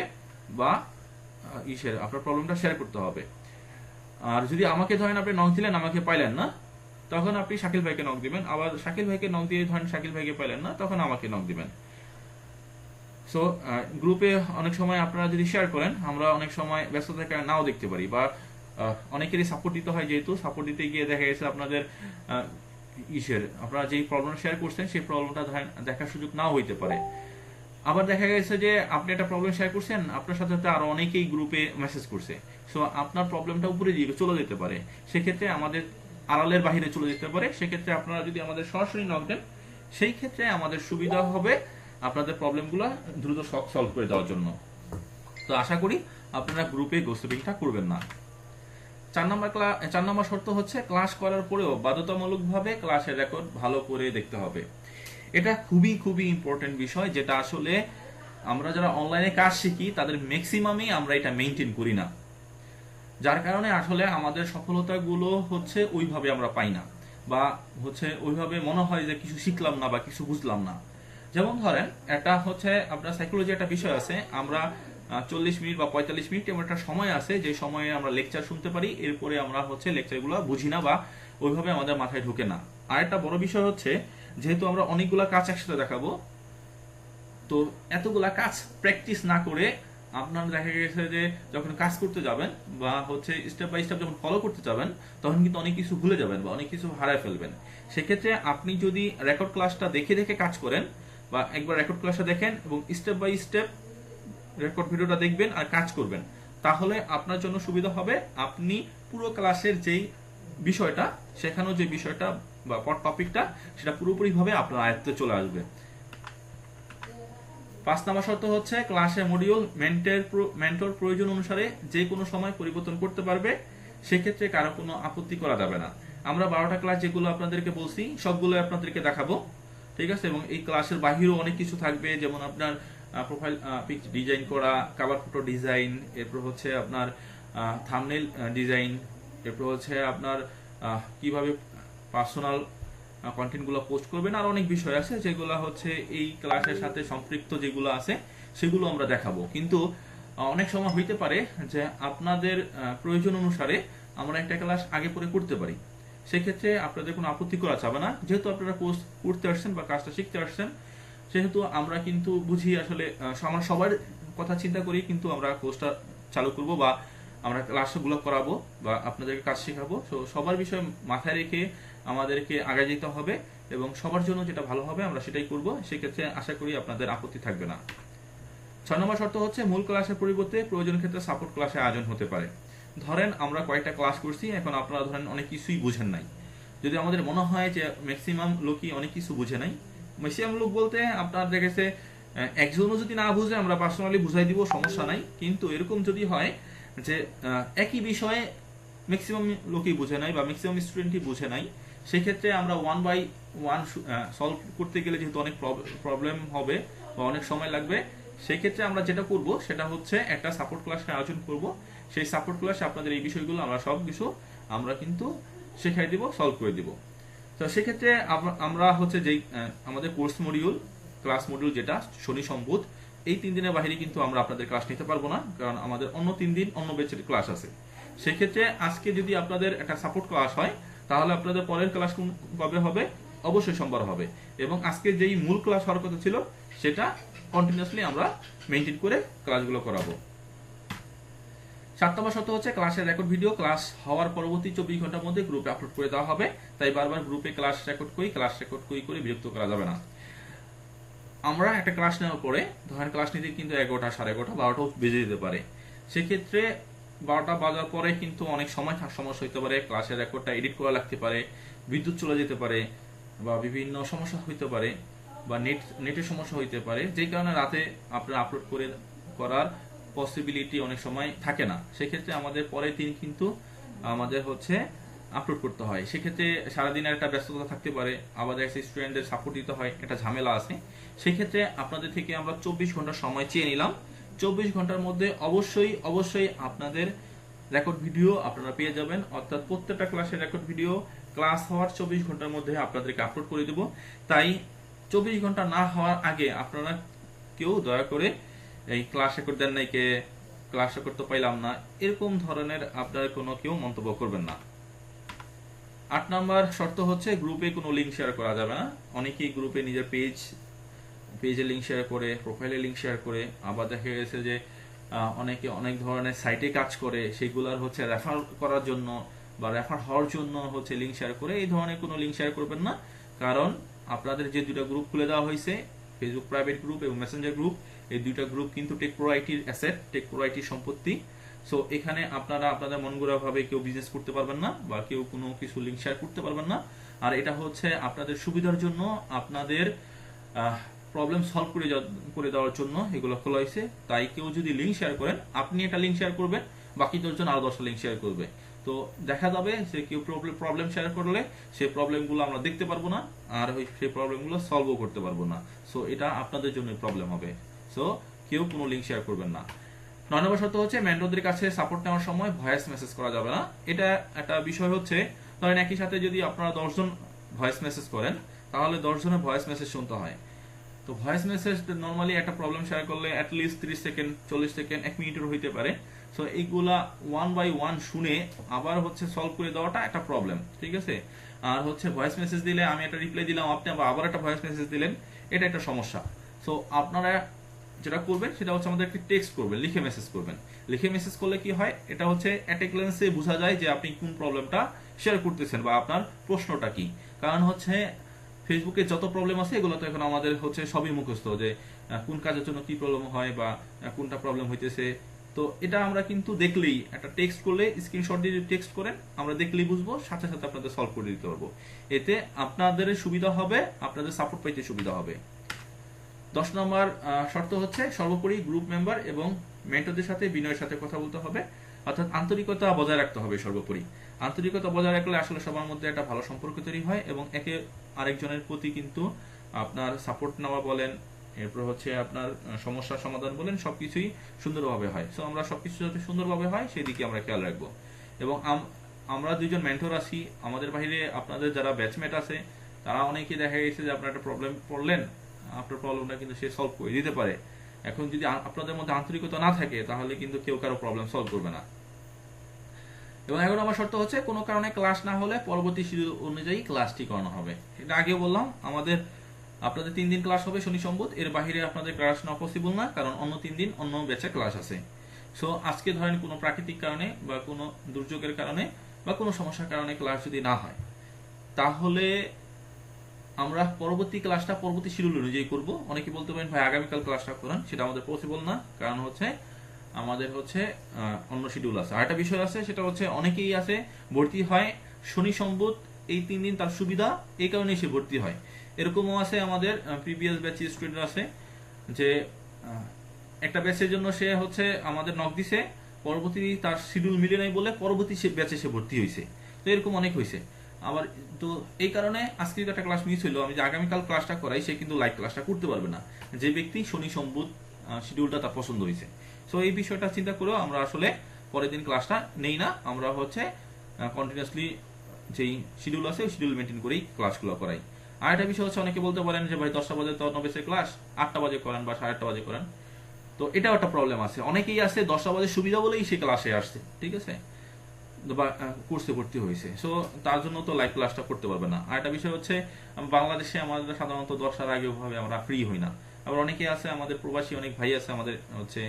Speaker 1: বা আপনার প্রবলেমটা শেয়ার করতে হবে। আর যদি আমাকে ধরেন আপনি নক দিলেন, আমাকে পাইলেন না, তখন আপনি শাকিল ভাইকে নক দিবেন। আবার শাকিল ভাইকে নক দিয়ে ধরেন শাকিল ভাইকে পাইলেন না, তখন আমাকে নক দিবেন। সো গ্রুপে অনেক সময় আপনারা যদি শেয়ার করেন, আমরা অনেক সময় ব্যস্ত থেকে নাও দেখতে পারি, বা অনেকেরই সাপোর্ট দিতে হয়, যেহেতু সাপোর্ট দিতে গিয়ে দেখা গেছে আপনাদের আপনারা যেই প্রবলেম শেয়ার করছেন সেই প্রবলেমটা ধরেন দেখার সুযোগ নাও হইতে পারে। আবার দেখা গেছে যে আপনি একটা প্রবলেম শেয়ার করছেন, আপনার সাথে সাথে আরো অনেকেই গ্রুপে মেসেজ করছে, সো আপনার প্রবলেমটা উপরে দিকে চলে যেতে পারে, সেক্ষেত্রে আমাদের আড়ালের বাহিরে চলে যেতে পারে। সেক্ষেত্রে আপনারা যদি আমাদের সরাসরি নক দেন, সেই ক্ষেত্রে আমাদের সুবিধা হবে আপনাদের প্রবলেমগুলো দ্রুত সলভ করে দেওয়ার জন্য। তো আশা করি আপনারা গ্রুপে গোসিপিংটা করবেন না। 4 নম্বর শর্ত হচ্ছে ক্লাস করার পরেও বাধ্যতামূলকভাবে ক্লাসের রেকর্ড ভালো করে দেখতে হবে। এটা খুবই খুবই ইম্পর্টেন্ট বিষয়, যেটা আসলে আমরা যারা অনলাইনে কাজ শিখি তাদের ম্যাক্সিমামই আমরা এটা মেনটেন করি না, যার কারণে আসলে আমাদের সফলতাগুলো হচ্ছে ওইভাবে আমরা পাই না, বা হচ্ছে ওইভাবে মনে হয় যে কিছু শিখলাম না বা কিছু বুঝলাম না। যেমন ধরেন একটা হচ্ছে আপনার সাইকোলজি একটা বিষয় আছে, আমরা 40 মিনিট বা 45 মিনিট এমন একটা সময় আছে যে সময়ে আমরা লেকচার শুনতে পারি, এরপরে আমরা হচ্ছে লেকচারগুলো বুঝি না বা ওইভাবে আমাদের মাথায় ঢোকে না। আর একটা বড় বিষয় হচ্ছে, যেহেতু আমরা অনেকগুলা কাজ একসাথে দেখাবো, তো এতগুলা কাজ প্র্যাকটিস না করে আপনার দেখা গেছে যে যখন কাজ করতে যাবেন বা হচ্ছে স্টেপ বাই স্টেপ যখন ফলো করতে যাবেন, তখন কিন্তু অনেক কিছু ভুলে যাবেন বা অনেক কিছু হারায় ফেলবেন। সেক্ষেত্রে আপনি যদি রেকর্ড ক্লাসটা দেখে দেখে কাজ করেন, বা একবার রেকর্ড ক্লাসটা দেখেন এবং স্টেপ বাই স্টেপ রেকর্ড ভিডিওটা দেখবেন আর কাজ করবেন, তাহলে আপনার জন্য সুবিধা হবে। আপনি পুরো ক্লাসের যেই বিষয়টা শেখানো, যে বিষয়টা বা টপিকটা, সেটা পুরোপুরিভাবে আপনার আয়ত্তে চলে আসবে। 5 নম্বর শর্ত হচ্ছে ক্লাসের মডিউল মেন্টর প্রয়োজন অনুসারে যে কোনো সময় পরিবর্তন করতে পারবে, সেক্ষেত্রে কারো কোনো আপত্তি করা যাবে না। আমরা 12টা ক্লাস যেগুলো আপনাদেরকে বলছি সবগুলো আপনাদেরকে দেখাবো, ঠিক আছে? এবং এই ক্লাসের বাহিরেও অনেক কিছু থাকবে, যেমন আপনার প্রোফাইল পিক ডিজাইন করা, কভার ফটো ডিজাইন, এরপর হচ্ছে আপনার থাম্বনেল ডিজাইন, এরপর হচ্ছে আপনার কিভাবে পার্সোনাল কন্টেন্টগুলো পোস্ট করবেন, আর অনেক বিষয় আছে যেগুলো হচ্ছে এই ক্লাসের সাথে সম্পৃক্ত, যেগুলো আছে সেগুলো আমরা দেখাবো। কিন্তু অনেক সময় হইতে পারে যে আপনাদের প্রয়োজন অনুসারে আমরা একটা ক্লাস আগে পরে করতে পারি, সেক্ষেত্রে আপনাদের কোনো আপত্তি করা যাবে না। যেহেতু আপনারা কোর্স করতে আসছেন বা কাজটা শিখতে আসছেন, সেহেতু আমরা কিন্তু বুঝি আসলে আমরা সবার কথা চিন্তা করি কিন্তু আমরা কোর্সটা চালু করব বা আমরা ক্লাসগুলো করাবো বা আপনাদেরকে কাজ শেখাবো। তো সবার বিষয় মাথায় রেখে আমাদেরকে আগে যেতে হবে এবং সবার জন্য যেটা ভালো হবে আমরা সেটাই করব। সেক্ষেত্রে আশা করি আপনাদের আপত্তি থাকবে না। 6 নম্বর শর্ত হচ্ছে মূল ক্লাসের পরিবর্তে প্রয়োজন ক্ষেত্রে সাপোর্ট ক্লাসের আয়োজন হতে পারে। ধরেন আমরা কয়েকটা ক্লাস করছি, এখন আপনারা ধরেন অনেক কিছুই বুঝেন নাই। যদি আমাদের মনে হয় যে ম্যাক্সিমাম লোকই অনেক কিছু বুঝে নাই, ম্যাক্সিমাম লোক বলতে আপনার দেখেছে একজনও যদি না বুঝে আমরা পার্সোনালি বুঝাই দিব, সমস্যা নাই। কিন্তু এরকম যদি হয় যে একই বিষয়ে ম্যাক্সিমাম লোকই বুঝে নাই বা ম্যাক্সিমাম স্টুডেন্টই বুঝে নাই, সেক্ষেত্রে আমরা 1 বাই 1 সলভ করতে গেলে যেহেতু অনেক প্রবলেম হবে বা অনেক সময় লাগবে, সেক্ষেত্রে আমরা যেটা করব সেটা হচ্ছে একটা সাপোর্ট ক্লাসের আয়োজন করব। সেই সাপোর্ট ক্লাসে আপনাদের এই বিষয়গুলো আমরা সব কিছু আমরা কিন্তু শেখাই দিব, সলভ করে দিব। তো সেক্ষেত্রে আমরা হচ্ছে যেই আমাদের কোর্স মডিউল, ক্লাস মডিউল যেটা শনি সোম বুধ, এই 3 দিনের বাইরে কিন্তু আমরা আপনাদের ক্লাস নিতে পারবো না, কারণ আমাদের অন্য 3 দিন অন্য ব্যাচের ক্লাস আছে। সেক্ষেত্রে আজকে যদি আপনাদের একটা সাপোর্ট ক্লাস হয়, তাহলে আপনাদের পরের ক্লাস কবে হবে? অবশ্যই সোমবার হবে। এবং আজকে যেই মূল ক্লাস হওয়ার কথা ছিল সেটা কন্টিনিউয়াসলি আমরা মেনটেন করে ক্লাসগুলো করাবো। 7 নম্বর শর্ত হচ্ছে ক্লাসের রেকর্ড ভিডিও ক্লাস হওয়ার পরবর্তী 24 ঘন্টার মধ্যে গ্রুপে আপলোড করে দেওয়া হবে। তাই বারবার গ্রুপে ক্লাস রেকর্ড করে বিরক্ত করা যাবে না। আমরা একটা ক্লাস নেওয়ার পরে ধরেন ক্লাস নিতে কিন্তু 11টা, 11:30, 12টাও বেজে যেতে পারে। সেক্ষেত্রে 12টা বাজার পরে কিন্তু অনেক সমস্যা হতে পারে, ক্লাসের রেকর্ডটা এডিট করা লাগতে পারে, বিদ্যুৎ চলে যেতে পারে বা বিভিন্ন সমস্যা হইতে পারে বা নেটের সমস্যা হইতে পারে, যে কারণে রাতে আপনারা আপলোড করার পসিবিলিটি অনেক সময় থাকে না, সেক্ষেত্রে আমাদের পরের দিন কিন্তু আমাদের হচ্ছে আপলোড করতে হয়। সেক্ষেত্রে সারাদিনের একটা ব্যস্ততা থাকতে পারে, আবার স্টুডেন্টদের সাপোর্ট দিতে হয়, একটা ঝামেলা আছে। সেক্ষেত্রে আপনাদের থেকে আমরা 24 ঘন্টা সময় চেয়ে নিলাম। 24 ঘন্টার মধ্যে অবশ্যই অবশ্যই আপনাদের রেকর্ড ভিডিও আপনারা পেয়ে যাবেন, অর্থাৎ প্রত্যেকটা ক্লাসের রেকর্ড ভিডিও ক্লাস হওয়ার 24 ঘন্টার মধ্যে আপনাদেরকে আপলোড করে দেব। তাই 24 ঘন্টা না হওয়ার আগে আপনারা কেউ দয়া করে এই ক্লাস রেকর্ড দেন নাই, কে ক্লাস রেকর্ড তো পাইলাম না, এরকম ধরনের আপনারা কোনো কেউ মন্তব্য করবেন না। 8 নাম্বার শর্ত হচ্ছে গ্রুপে কোনো লিঙ্ক শেয়ার করা যাবে না। অনেকেই গ্রুপে নিজের পেজে লিঙ্ক শেয়ার করে, প্রোফাইলে লিঙ্ক শেয়ার করে, আবার দেখা গেছে যে অনেকে অনেক ধরনের সাইটে কাজ করে, সেগুলোর হচ্ছে রেফার করার জন্য বা রেফার হওয়ার জন্য হচ্ছে লিঙ্ক শেয়ার করে। এই ধরনের কোনো লিঙ্ক শেয়ার করবেন না, কারণ আপনাদের যে দুটো গ্রুপ খুলে দেওয়া হয়েছে, ফেসবুক প্রাইভেট গ্রুপ এবং মেসেঞ্জার গ্রুপ, এই দুইটা গ্রুপ কিন্তু টেক প্রো আইটির অ্যাসেট, টেক প্রো আইটির সম্পত্তি। সো এখানে আপনারা আপনাদের মনগড়া ভাবে কেউ বিজনেস করতে পারবেন না বা কেউ কোনো কিছু লিঙ্ক শেয়ার করতে পারবেন না। আর এটা হচ্ছে আপনাদের সুবিধার জন্য, আপনাদের প্রবলেম সলভ করে দেওয়ার জন্য এগুলো খোলা হয়েছে। তাই কেউ যদি লিঙ্ক শেয়ার করেন, আপনি একটা লিঙ্ক শেয়ার করবেন, বাকি 10 জন আরো 10টা লিঙ্ক শেয়ার করবে। তো দেখা যাবে যে কেউ প্রবলেম শেয়ার করলে সেই প্রবলেমগুলো আমরা দেখতে পারবো না, আর সেই প্রবলেমগুলো সলভও করতে পারবো না। সো এটা আপনাদের জন্য প্রবলেম হবে। সো কেউ কোনো লিঙ্ক শেয়ার করবেন না। 9 নম্বর শর্ত হচ্ছে মেন্টরদের কাছে সাপোর্ট নেওয়ার সময় ভয়েস মেসেজ করা যাবে না। এটা একটা বিষয় হচ্ছে, ধরেন একই সাথে যদি আপনারা 10 জন ভয়েস মেসেজ করেন, তাহলে 10 জনের ভয়েস মেসেজ শুনতে হয়। তো ভয়েস মেসেজ নরমালি একটা প্রবলেম শেয়ার করলে অ্যাটলিস্ট 30 সেকেন্ড, 40 সেকেন্ড, 1 মিনিটের হইতে পারে। সো এইগুলা 1 বাই 1 শুনে আবার হচ্ছে সলভ করে দেওয়াটা একটা প্রবলেম, ঠিক আছে। আর হচ্ছে ভয়েস মেসেজ দিলে আমি একটা রিপ্লাই দিলাম, আপনি আবার একটা ভয়েস মেসেজ দিলেন, এটা একটা সমস্যা। সো আপনারা যেটা করবেন সেটা হচ্ছে আমাদের একটা টেক্সট করবেন, লিখে মেসেজ করবেন। লিখে মেসেজ করলে কি হয়, এটা হচ্ছে অ্যাট এ গ্ল্যান্সে বোঝা যায় যে আপনি কোন প্রবলেমটা শেয়ার করতেছেন বা আপনার প্রশ্নটা কি। কারণ হচ্ছে ফেসবুকে যত প্রবলেম আছে এগুলো তো এখন আমাদের হচ্ছে সবই মুখস্থ, যে কোন কাজের জন্য কি প্রবলেম হয় বা কোনটা প্রবলেম হইতেছে। তো এটা আমরা কিন্তু দেখলেই, একটা টেক্সট করলে স্ক্রিনশট দিয়ে টেক্সট করেন, আমরা দেখলেই বুঝবো, সাথে সাথে আপনাদের সলভ করে দিতে পারবো। এতে আপনাদের সুবিধা হবে, আপনাদের সাপোর্ট পাইতে সুবিধা হবে। 10 নম্বর শর্ত হচ্ছে সর্বোপরি গ্রুপ মেম্বার এবং মেন্টরদের সাথে বিনয়ের সাথে কথা বলতে হবে, অর্থাৎ আন্তরিকতা বজায় রাখতে হবে। সর্বোপরি আন্তরিকতা বজায় রাখলে আসলে সবার মধ্যে একটা ভালো সম্পর্ক তৈরি হয় এবং একে আরেকজনের প্রতি কিন্তু আপনার সাপোর্ট নেওয়া বলেন, এরপর হচ্ছে আপনার সমস্যার সমাধান বলেন, সবকিছুই সুন্দরভাবে হয়। সো আমরা সবকিছু যাতে সুন্দরভাবে হয় সেই দিকে আমরা খেয়াল রাখবো। এবং আমরা 2 জন মেন্টর আছি, আমাদের বাইরে আপনাদের যারা ব্যাচমেট আছে তারা অনেকেই দেখা গেছে যে আপনার একটা প্রবলেম পড়লেন, আপনার প্রবলেমটা কিন্তু সে সলভ করে দিতে পারে। এখন যদি আপনাদের মধ্যে আন্তরিকতা না থাকে, তাহলে কিন্তু কেউ কারো প্রবলেম সলভ করবে না। এবং 11 নম্বর শর্ত হচ্ছে কোনো কারণে ক্লাস না হলে পরবর্তী শিডিউল অনুযায়ী ক্লাসটি করানো হবে। এটা আগে বললাম, আপনাদের 3 দিন ক্লাস হবে, শনি সম্বুধ, এর বাইরে আপনাদের ক্লাস নেওয়া পসিবল না, কারণ অন্য 3 দিন অন্য ব্যাচে ক্লাস আছে। সো আজকে ধরেন কোনো প্রাকৃতিক কারণে বা কোনো দুর্যোগের কারণে বা কোনো সমস্যার কারণে ক্লাস যদি না হয়, তাহলে আমরা পরবর্তী ক্লাসটা পরবর্তী শিডিউল অনুযায়ী করব। অনেকে বলতে পারেন ভাই আগামীকাল ক্লাসটা করান, সেটা আমাদের পসিবল না, কারণ হচ্ছে আমাদের হচ্ছে অন্য শিডিউল আছে। আরেকটা বিষয় আছে, সেটা হচ্ছে অনেকেই আছে ভর্তি হয় শনি সম্বুধ, এই 3 দিন তার সুবিধা, এই কারণে সে ভর্তি হয়। এরকমও আছে আমাদের প্রিভিয়াস ব্যাচের স্টুডেন্ট আছে যে একটা ব্যাচের জন্য সে হচ্ছে আমাদের নক দিছে, পরবর্তী তার শিডিউল মিলে নাই বলে পরবর্তী ব্যাচে সে ভর্তি হয়েছে। তো এরকম অনেক হয়েছে। আবার তো এই কারণে আজকে একটা ক্লাস মিস হইলো, আমি যে আগামীকাল ক্লাসটা করাই সে কিন্তু লাইভ ক্লাসটা করতে পারবে না, যে ব্যক্তি শনি সম্বুধ শিডিউলটা তার পছন্দ হয়েছে। সো এই বিষয়টা চিন্তা করেও আমরা আসলে পরের দিন ক্লাসটা নেই না, আমরা হচ্ছে কন্টিনিউয়াসলি যেই শিডিউল আছে ওই শিডিউল মেনটেন করেই ক্লাসগুলো করাই। আর একটা বিষয় হচ্ছে, অনেকে বলতে পারেন যে ভাই 10টা বাজে তো 9 বেজে ক্লাস, 8টা বাজে করেন বা 8:30 বাজে করেন। তো এটাও একটা প্রবলেম আছে, অনেকেই আছে 10টা বাজে সুবিধা বলেই সে ক্লাসে আসছে, ঠিক আছে, বা কোর্সে ভর্তি হয়েছে। সো তার জন্য তো লাইভ ক্লাসটা করতে পারবে না। আর একটা বিষয় হচ্ছে, বাংলাদেশে আমাদের সাধারণত 10টার আগে ভাবে আমরা ফ্রি হই না। আবার অনেকে আছে, আমাদের প্রবাসী অনেক ভাই আছে আমাদের হচ্ছে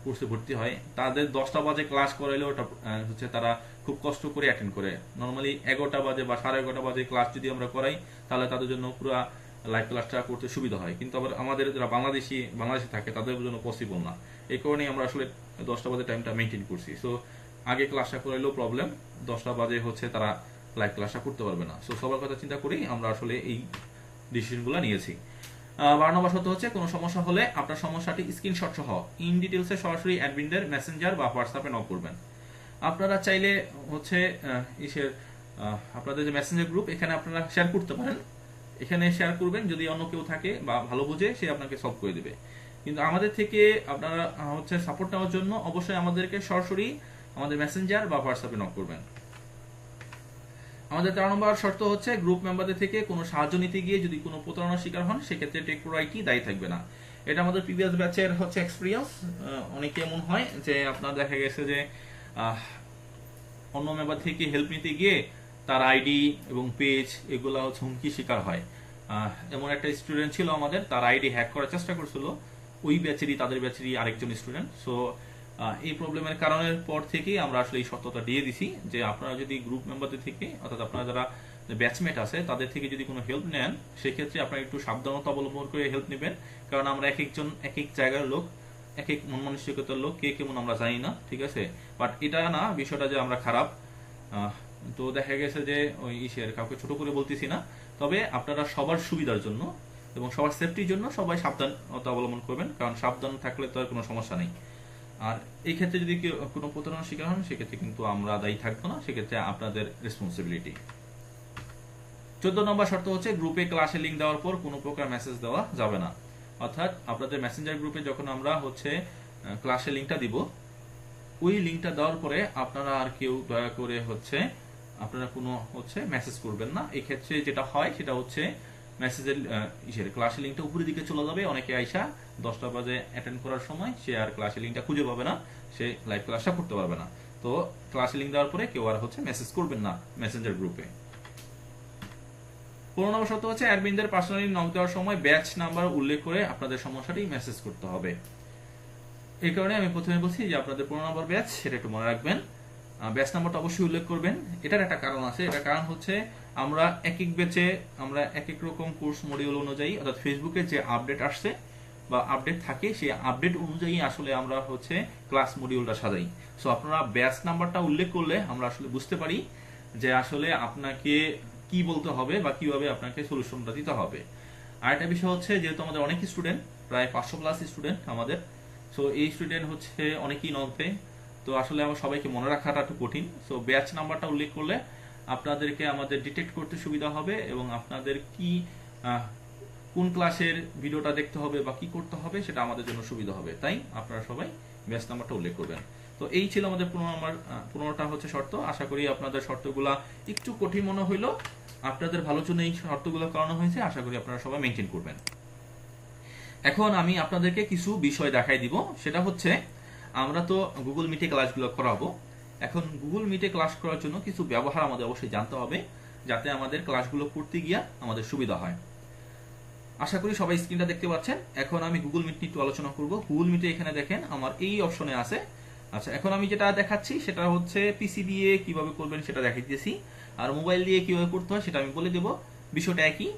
Speaker 1: কোর্সে ভর্তি হয়, তাদের 10টা বাজে ক্লাস করাইলে ওটা হচ্ছে তারা খুব কষ্ট করে অ্যাটেন্ড করে। নর্মালি 11টা বাজে বা 11:30 বাজে ক্লাস যদি আমরা করাই, তাহলে তাদের জন্য পুরো লাইভ ক্লাসটা করতে সুবিধা হয়। কিন্তু আবার আমাদের যারা বাংলাদেশে থাকে তাদের জন্য পসিবল না, এই কারণেই আমরা আসলে 10টা বাজে টাইমটা মেনটেন করছি। সো আগে ক্লাসটা করাইলেও প্রবলেম, 10টা বাজে হচ্ছে তারা লাইভ ক্লাসটা করতে পারবে না। সো সবার কথা চিন্তা করেই আমরা আসলে এই ডিসিশনগুলো নিয়েছি। 12 নম্বর শর্ত হচ্ছে কোনো সমস্যা হলে আপনার সমস্যাটি স্ক্রিনশট সহ ইন ডিটেলসে সরাসরি অ্যাডমিনদের মেসেঞ্জার বা হোয়াটসঅ্যাপে নক করবেন। আপনারা চাইলে হচ্ছে আপনাদের যে মেসেঞ্জার গ্রুপ এখানে আপনারা শেয়ার করতে পারেন, এখানে শেয়ার করবেন, যদি অন্য কেউ থাকে বা ভালো বুঝে সে আপনাকে সলভ করে দেবে। কিন্তু আমাদের থেকে আপনারা হচ্ছে সাপোর্ট নেওয়ার জন্য অবশ্যই আমাদেরকে সরাসরি আমাদের মেসেঞ্জার বা হোয়াটসঅ্যাপে নক করবেন। আমাদের 13 নম্বর শর্ত হচ্ছে গ্রুপ মেম্বারদের থেকে কোনো সাহায্য নিতে গিয়ে যদি কোনো প্রতারণার শিকার হন সেক্ষেত্রে টেক প্রো আইটি দায়ী থাকবে না। এটা আমাদের প্রিভিয়াস ব্যাচের হচ্ছে এক্সপিরিয়েন্স। অনেকে এমন হয় যে আপনার দেখা গেছে যে অন্য মেম্বার থেকে হেল্প নিতে গিয়ে তার আইডি এবং পেজ এগুলো হচ্ছে হুমকি শিকার হয়। এমন একটা স্টুডেন্ট ছিল আমাদের, তার আইডি হ্যাক করার চেষ্টা করছিল ওই ব্যাচেরই, তাদের ব্যাচেরই আরেকজন স্টুডেন্ট। সো এই প্রবলেমের কারণের পর থেকেই আমরা আসলে এই সত্যতা দিয়ে দিছি যে আপনারা যদি গ্রুপ মেম্বারদের থেকে অর্থাৎ আপনারা যারা ব্যাচমেট আছে তাদের থেকে যদি কোনো হেল্প নেন সেক্ষেত্রে আপনারা একটু সাবধানতা অবলম্বন করে হেল্প নেবেন, কারণ আমরা এক একজন এক এক জায়গার লোক, এক এক মন মানসিকতার লোক, কে কেমন আমরা জানি না, ঠিক আছে। বাট এটা না বিষয়টা যে আমরা খারাপ, তো দেখা গেছে যে ওই কাউকে ছোট করে বলতেছি না, তবে আপনারা সবার সুবিধার জন্য এবং সবার সেফটির জন্য সবাই সাবধানতা অবলম্বন করবেন, কারণ সাবধান থাকলে তো আর কোনো সমস্যা নেই। আর এই ক্ষেত্রে যদি কেউ কোনো প্রতারণার শিকার হন সেক্ষেত্রে কিন্তু আমরা দায়ী থাকবো না, সেক্ষেত্রে আপনাদের রেসপন্সিবিলিটি। 14 নম্বর শর্ত হচ্ছে গ্রুপে ক্লাসে লিঙ্ক দেওয়ার পর কোনো প্রকার মেসেজ দেওয়া যাবে না। অর্থাৎ আপনাদের মেসেঞ্জার গ্রুপে যখন আমরা হচ্ছে ক্লাসে লিঙ্কটা দিব, ওই লিঙ্কটা দেওয়ার পরে আপনারা আর কেউ দয়া করে হচ্ছে আপনারা কোনো হচ্ছে মেসেজ করবেন না। এই ক্ষেত্রে যেটা হয় সেটা হচ্ছে মেসেজের ক্লাসের লিঙ্কটা উপরের দিকে চলে যাবে, অনেকে আইসা 10টা বাজে অ্যাটেন্ড করার সময় সে আর ক্লাসের লিঙ্কটা খুঁজে পাবে না, সে লাইভ ক্লাসটা করতে পারবে না। তো ক্লাসের লিঙ্ক দেওয়ার পরে কেউ আর হচ্ছে মেসেজ করবেন না মেসেঞ্জার গ্রুপে। 15 নম্বর শর্ত হচ্ছে অ্যাডমিনদের পার্সোনালি নক দেওয়ার সময় ব্যাচ নাম্বার উল্লেখ করে আপনাদের সমস্যাটি মেসেজ করতে হবে। এই কারণে আমি প্রথমে বলছি যে আপনাদের 15 নম্বর ব্যাচ সেটা একটু মনে রাখবেন, ব্যাচ নাম্বারটা অবশ্যই উল্লেখ করবেন। এটার একটা কারণ আছে, এটার কারণ হচ্ছে আমরা এক এক ব্যাচে আমরা এক এক রকম কোর্স মডিউল অনুযায়ী অর্থাৎ ফেসবুকে যে আপডেট আসছে বা আপডেট থাকে সেই আপডেট অনুযায়ী আসলে আমরা হচ্ছে ক্লাস মডিউলটা সাজাই। সো আপনারা ব্যাচ নাম্বারটা উল্লেখ করলে আমরা আসলে বুঝতে পারি যে আসলে আপনাকে কি বলতে হবে বা কিভাবে আপনাকে সলিউশনটা দিতে হবে। আর একটা বিষয় হচ্ছে যেহেতু আমাদের অনেক স্টুডেন্ট, প্রায় 500+ স্টুডেন্ট আমাদের, সো এই স্টুডেন্ট হচ্ছে অনেকেই নক দেয়, তো আসলে আমার সবাইকে মনে রাখাটা একটু কঠিন। সো ব্যাচ নাম্বারটা উল্লেখ করলে আপনাদেরকে আমাদের ডিটেক্ট করতে সুবিধা হবে এবং আপনাদের কি কোন ক্লাসের ভিডিওটা দেখতে হবে বা কি করতে হবে সেটা আমাদের জন্য সুবিধা হবে, তাই আপনারা সবাই ব্যাচ নাম্বারটা উল্লেখ করবেন। তো এই ছিল আমাদের 15টা হচ্ছে শর্ত। আশা করি আপনাদের শর্তগুলা একটু কঠিন মনে হইলো, আপনাদের ভালোর জন্য এই শর্তগুলো করানো হয়েছে, আশা করি আপনারা সবাই মেনটেন করবেন। এখন আমি আপনাদেরকে কিছু বিষয় দেখাই দিব, সেটা হচ্ছে আমরা তো গুগল মিটে ক্লাসগুলো করাবো। এখন গুগল মিটে ক্লাস করার জন্য কিছু ব্যবহার আমাদের অবশ্যই জানতে হবে যাতে আমাদের ক্লাসগুলো করতে গিয়া আমাদের সুবিধা হয়। আশা করি সবাই স্ক্রিনটা দেখতে পাচ্ছেন। এখন আমি গুগল মিট নিয়ে একটু আলোচনা করব। গুগল মিটে এখানে দেখেন আমার এই অপশনে আছে। আচ্ছা, এখন আমি যেটা দেখাচ্ছি সেটা হচ্ছে পিসি দিয়ে কিভাবে করবেন সেটা দেখাই দিয়েছি, আর মোবাইল দিয়ে কিভাবে করতে হয় সেটা আমি বলে দেব। বিষয়টা একই,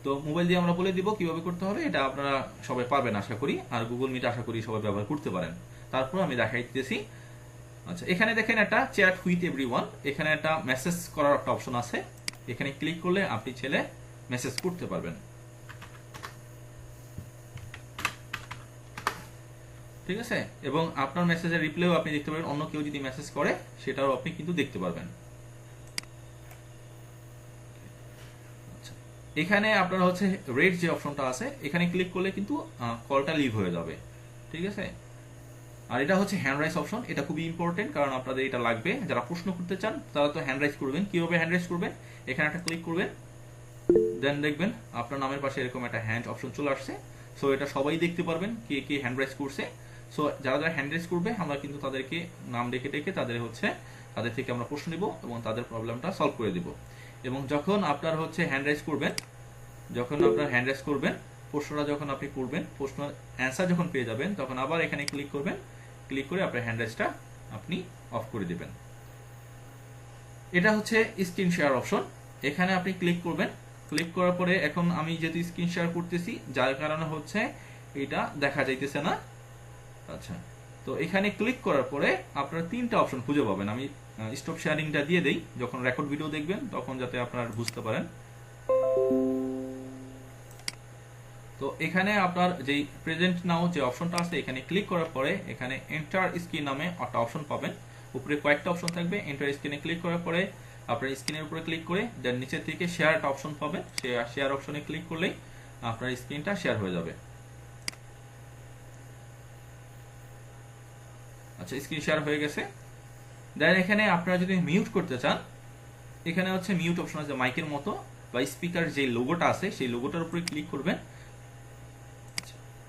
Speaker 1: তো মোবাইল দিয়ে আমরা বলে দিব কিভাবে করতে হবে, এটা আপনারা সবাই পারবেন আশা করি, আর গুগল মিট আশা করি সবাই ব্যবহার করতে পারেন। তারপর আমি দেখাই দিতেছি। আচ্ছা, এখানে দেখেন একটা চ্যাট উইথ এভরিওয়ান, এখানে একটা মেসেজ করার একটা অপশন আছে, এখানে ক্লিক করলে আপনি ছেলে মেসেজ করতে পারবেন। ঠিক আছে, এবং আপনার মেসেজের রিপ্লাইও আপনি দেখতে পারবেন, অন্য কেউ যদি মেসেজ করে সেটাও আপনি কিন্তু দেখতে পারবেন। এখানে আপনার হচ্ছে রেড যে অপশনটা আছে এখানে ক্লিক করলে কিন্তু কলটা লিভ হয়ে যাবে। ঠিক আছে, আর এটা হচ্ছে হ্যান্ড রাইজ অপশন, এটা খুবই ইম্পর্টেন্ট কারণ আপনাদের এটা লাগবে। যারা প্রশ্ন করতে চান তারা তো হ্যান্ড রাইজ করবেন। কিভাবে হ্যান্ড রাইজ করবেন, এখানে একটা ক্লিক করবেন, দেন দেখবেন আপনার নামের পাশে এরকম একটা হ্যান্ড অপশন চলে আসছে। সো এটা সবাই দেখতে পারবেন কে কে হ্যান্ড রাইজ করছে। সো যারা যারা হ্যান্ড রাইজ করবে আমরা কিন্তু তাদেরকে নাম ডেকে ডেকে তাদের থেকে আমরা প্রশ্ন নিব এবং তাদের প্রবলেমটা সলভ করে দিব। এবং যখন আপনার হচ্ছে হ্যান্ড রাইজ করবেন, প্রশ্নটা যখন আপনি করবেন, প্রশ্ন অ্যান্সার যখন পেয়ে যাবেন তখন আবার এখানে ক্লিক করবেন, ক্লিক করে আপনার হ্যান্ড রাইজটা আপনি অফ করে দিবেন। এটা হচ্ছে স্ক্রিন শেয়ার অপশন, এখানে আপনি ক্লিক করবেন। ক্লিক করার পরে এখন আমি যেহেতু স্ক্রিন শেয়ার করতেছি যার কারণে হচ্ছে এটা দেখা যাইতেছে না। আচ্ছা, তো এখানে ক্লিক করার পরে আপনারা 3টা অপশন খুঁজে পাবেন। আমি স্টপ শেয়ারিংটা দিয়ে দেই, যখন রেকর্ড ভিডিও দেখবেন তখন যাতে আপনারা বুঝতে পারেন। তো এখানে আপনার যেই প্রেজেন্ট নাও যে অপশনটা আছে এখানে ক্লিক করার পরে এখানে এন্টার স্ক্রিন নামে একটা অপশন পাবেন। উপরে কয়েকটা অপশন থাকবে, এন্টার স্ক্রিনে ক্লিক করার পরে আপনার স্ক্রিনের উপরে ক্লিক করে দেন নিচে থেকে শেয়ার একটা অপশন পাবেন, শেয়ার অপশনে ক্লিক করলেই আপনার স্ক্রিনটা শেয়ার হয়ে যাবে। আচ্ছা, স্ক্রিন শেয়ার হয়ে গেছে। দেন এখানে আপনারা যদি মিউট করতে চান, এখানে হচ্ছে মিউট অপশন আছে মাইকের মতো বা স্পিকার যে লোগোটা আছে সেই লোগোটার উপরে ক্লিক করবেন।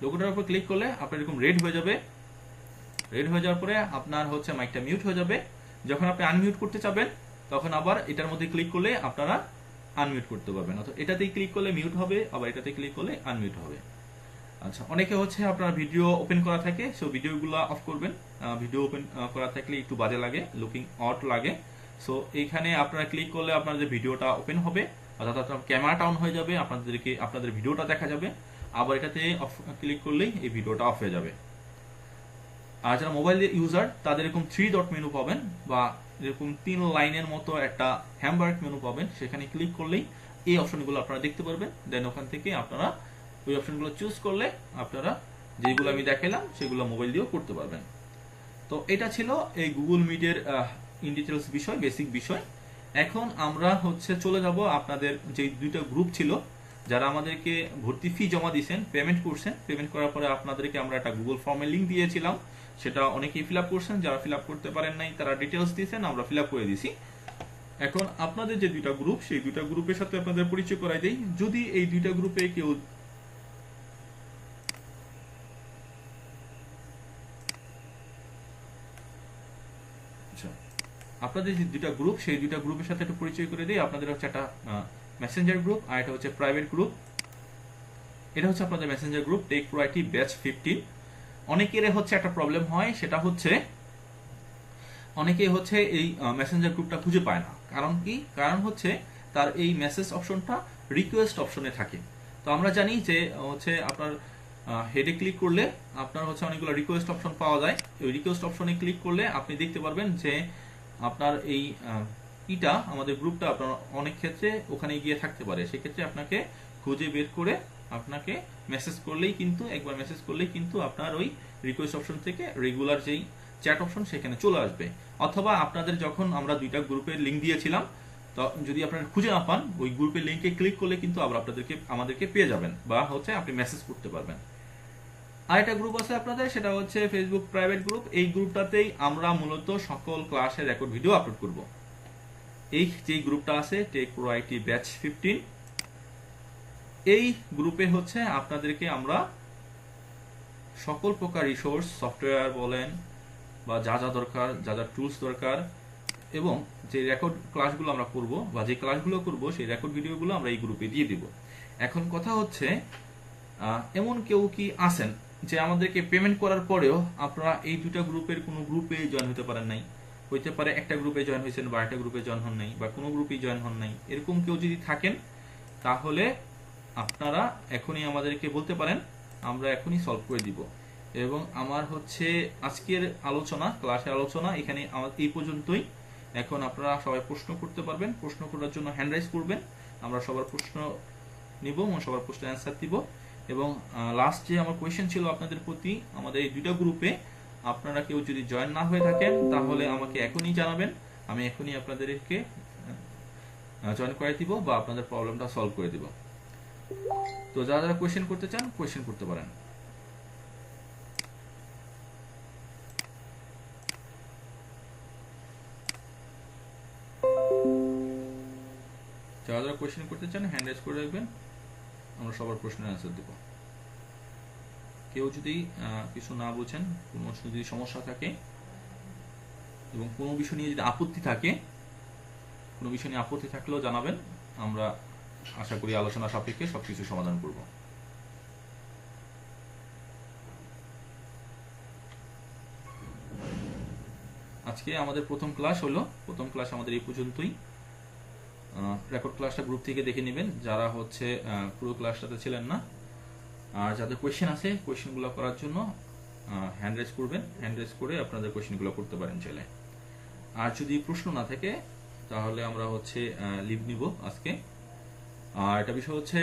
Speaker 1: লোগোটার উপর ক্লিক করলে আপনার এরকম রেড হয়ে যাবে। রেড হয়ে যাওয়ার পরে আপনার হচ্ছে মাইকটা মিউট হয়ে যাবে। যখন আপনি আনমিউট করতে চাবেন তখন আবার এটার মধ্যে ক্লিক করলে আপনারা আনমিউট করতে পারবেন। অর্থাৎ এটাতেই ক্লিক করলে মিউট হবে, আবার এটাতে ক্লিক করলে আনমিউট হবে। আচ্ছা, অনেকে হচ্ছে আপনার ভিডিও ওপেন করা থাকে, সো ভিডিওগুলো অফ করবেন। ভিডিও ওপেন করা থাকলে একটু বাজে লাগে, লুকিং অড লাগে। সো এইখানে আপনারা ক্লিক করলে আপনার যে ভিডিওটা ওপেন হবে, অর্থাৎ আপনার ক্যামেরাটা অন হয়ে যাবে, আপনাদের ভিডিওটা দেখা যাবে। আবার এটাতে অফ ক্লিক করলেই এই ভিডিওটা অফ হয়ে যাবে। আর যারা মোবাইল ইউজার তাদের এরকম 3 ডট মেনু পাবেন বা এরকম 3 লাইনের মতো একটা হ্যামবার্গ মেনু পাবেন, সেখানে ক্লিক করলেই এই অপশনগুলো আপনারা দেখতে পারবেন। দেন ওখান থেকে আপনারা ওই অপশনগুলো চুজ করলে আপনারা যেগুলো আমি দেখালাম সেগুলো মোবাইল দিয়েও করতে পারবেন। তো এটা ছিল এই গুগল মিটের ইন ডিটেলস বিষয়, বেসিক বিষয়। এখন আমরা হচ্ছে চলে যাব আপনাদের যে দুইটা গ্রুপ ছিল, যারা আমাদেরকে ভর্তি ফি জমা দিয়েছেন, পেমেন্ট করছেন। পেমেন্ট করার পরে আপনাদেরকে আমরা একটা গুগল ফর্মের লিঙ্ক দিয়েছিলাম, সেটা অনেকেই ফিল আপ করছেন। যারা ফিল আপ করতে পারেন নাই তারা ডিটেলস দিয়েছেন, আমরা ফিল আপ করে দিয়েছি। এখন আপনাদের যে দুইটা গ্রুপ, সেই দুইটা গ্রুপের সাথে আপনাদের পরিচয় করাই দেই। যদি এই দুইটা গ্রুপে কেউ আপনাদের যে দুইটা গ্রুপ, সেই দুইটা গ্রুপের সাথে একটু পরিচয় করে দিই। আপনাদের হচ্ছে একটা মেসেঞ্জার গ্রুপ আর এটা হচ্ছে প্রাইভেট গ্রুপ। এটা হচ্ছে আপনাদের Messenger group take pro IT batch 15। অনেকের হচ্ছে একটা প্রবলেম হয়, সেটা হচ্ছে অনেকে হচ্ছে এই মেসেঞ্জার গ্রুপটা খুঁজে পায় না। কারণ কি? কারণ হচ্ছে তার এই মেসেজ অপশনটা রিকোয়েস্ট অপশনে থাকে। তো আমরা জানি যে হচ্ছে আপনার হেডে ক্লিক করলে আপনার হচ্ছে অনেকগুলো রিকোয়েস্ট অপশন পাওয়া যায়। ওই রিকোয়েস্ট অপশনে ক্লিক করলে আপনি দেখতে পারবেন যে আপনার এই আমাদের গ্রুপটা আপনার অনেক ক্ষেত্রে ওখানে গিয়ে থাকতে পারে। সেক্ষেত্রে আপনাকে খুঁজে বের করে আপনাকে মেসেজ করলেই কিন্তু, একবার মেসেজ করলেই কিন্তু আপনার ওই রিকোয়েস্ট অপশন থেকে রেগুলার যেই চ্যাট অপশন সেখানে চলে আসবে। অথবা আপনাদের যখন আমরা দুইটা গ্রুপের লিঙ্ক দিয়েছিলাম, তো যদি আপনারা খুঁজে না পান, ওই গ্রুপের লিঙ্কে ক্লিক করলে কিন্তু আবার আমাদেরকে পেয়ে যাবেন, বা হচ্ছে আপনি মেসেজ করতে পারবেন। আরেকটা গ্রুপ আছে আপনাদের, সেটা হচ্ছে ফেসবুক প্রাইভেট গ্রুপ। এই গ্রুপটাতেই আমরা মূলত সকল ক্লাসের রেকর্ড ভিডিও আপলোড করব। এই যে গ্রুপটা আছে টেক প্রো আইটি ব্যাচ 15, এই গ্রুপে হচ্ছে আপনাদেরকে আমরা সকল প্রকার রিসোর্স, সফটওয়্যার বলেন বা যা যা দরকার, যা যা টুলস দরকার, এবং যে রেকর্ড ক্লাসগুলো আমরা করব বা যে ক্লাসগুলো করব সেই রেকর্ড ভিডিওগুলো আমরা এই গ্রুপে দিয়ে দিব। এখন কথা হচ্ছে, এমন কেউ কি আছেন যে আমাদেরকে পেমেন্ট করার পরেও আপনারা এই দুটা গ্রুপের কোনো গ্রুপে জয়েন হতে পারেন নাই? হইতে পারে একটা গ্রুপে জয়েন হয়েছেন বা একটা গ্রুপে জয়েন হন নাই, বা কোনো গ্রুপে জয়েন হন নাই। এরকম কেউ যদি থাকেন তাহলে আপনারা এখনই আমাদেরকে বলতে পারেন, আমরা এখনই সলভ করে দিব। এবং আমার হচ্ছে আজকের আলোচনা, ক্লাসের আলোচনা এখানে এই পর্যন্তই। এখন আপনারা সবাই প্রশ্ন করতে পারবেন। প্রশ্ন করার জন্য হ্যান্ড রাইজ করবেন, আমরা সবার প্রশ্ন নিব এবং সবার প্রশ্নের অ্যান্সার দিব। এবং লাস্ট যে আমার কোয়েশ্চেন ছিল আপনাদের প্রতি, আমাদের এই দুইটা গ্রুপে আপনারা কেউ যদি জয়েন না হয়ে থাকেন তাহলে আমাকে এখনই জানাবেন, আমি এখনই আপনাদেরকে জয়েন করে দিব বা আপনাদের প্রবলেমটা সলভ করে দিব। তো যারা যারা কোয়েশ্চেন করতে চান, কোয়েশ্চেন করতে পারেন। যারা যারা কোয়েশ্চেন করতে চান হ্যান্ড রাইজ করে রাখবেন, আমরা সবার প্রশ্নের অ্যান্সার দেব। কেউ যদি কিছু না বুঝেন, কোনো যদি সমস্যা থাকে এবং কোনো বিষয় নিয়ে যদি আপত্তি থাকে, কোনো বিষয় নিয়ে আপত্তি থাকলেও জানাবেন, আমরা আশা করি আলোচনা সাপেক্ষে সবকিছু সমাধান করব। আজকে আমাদের প্রথম ক্লাস হলো, প্রথম ক্লাস আমাদের এই পর্যন্তই। রেকর্ড ক্লাসটা গ্রুপ থেকে দেখে নেবেন যারা হচ্ছে পুরো ক্লাসটাতে ছিলেন না। আর যাদের কোয়েশ্চেন আছে, কোয়েশ্চেনগুলো করার জন্য হ্যান্ড রেজ করবেন, হ্যান্ড রেজ করে আপনাদের কোয়েশ্চেনগুলো করতে পারেন চাইলে। আর যদি প্রশ্ন না থাকে তাহলে আমরা হচ্ছে লিভ নিব আজকে। আর একটা বিষয় হচ্ছে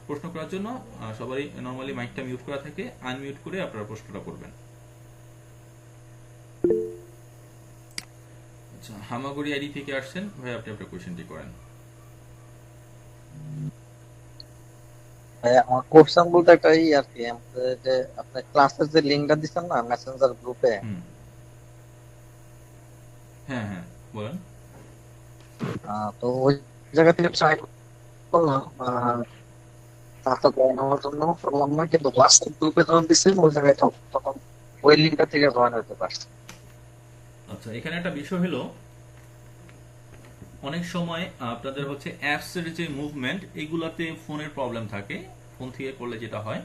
Speaker 1: প্রশ্ন করার জন্য সবারই নর্মালি মাইকটা মিউট করা থাকে, আনমিউট করে আপনারা প্রশ্নটা করবেন। আচ্ছা, হামাগুড়ি আইডি থেকে আসছেন ভাই, আপনি আপনার কোয়েশ্চেনটি করেন।
Speaker 3: ভাই আমার কোশ্চেন বলতে একটা আর কি, আমাদের যে আপনার ক্লাসের যে লিঙ্কটা দিচ্ছেন না মেসেঞ্জার গ্রুপে,
Speaker 1: হুম, হ্যাঁ হ্যাঁ, বলেন।
Speaker 3: তো ওই জায়গা থেকে ট্রাই করলাম তাতে জয়েন হওয়ার জন্য করলাম না, কিন্তু হোয়াটসঅ্যাপ গ্রুপে যখন দিচ্ছি ওই জায়গায় তখন ওই লিঙ্কটা থেকে জয়েন হতে পারছি।
Speaker 1: আচ্ছা, এখানে একটা বিষয় হলো, অনেক সময় আপনাদের হচ্ছে অ্যাপস এর যে মুভমেন্ট এগুলাতে ফোনের প্রবলেম থাকে, ফোন থেকে করলে যেটা হয়।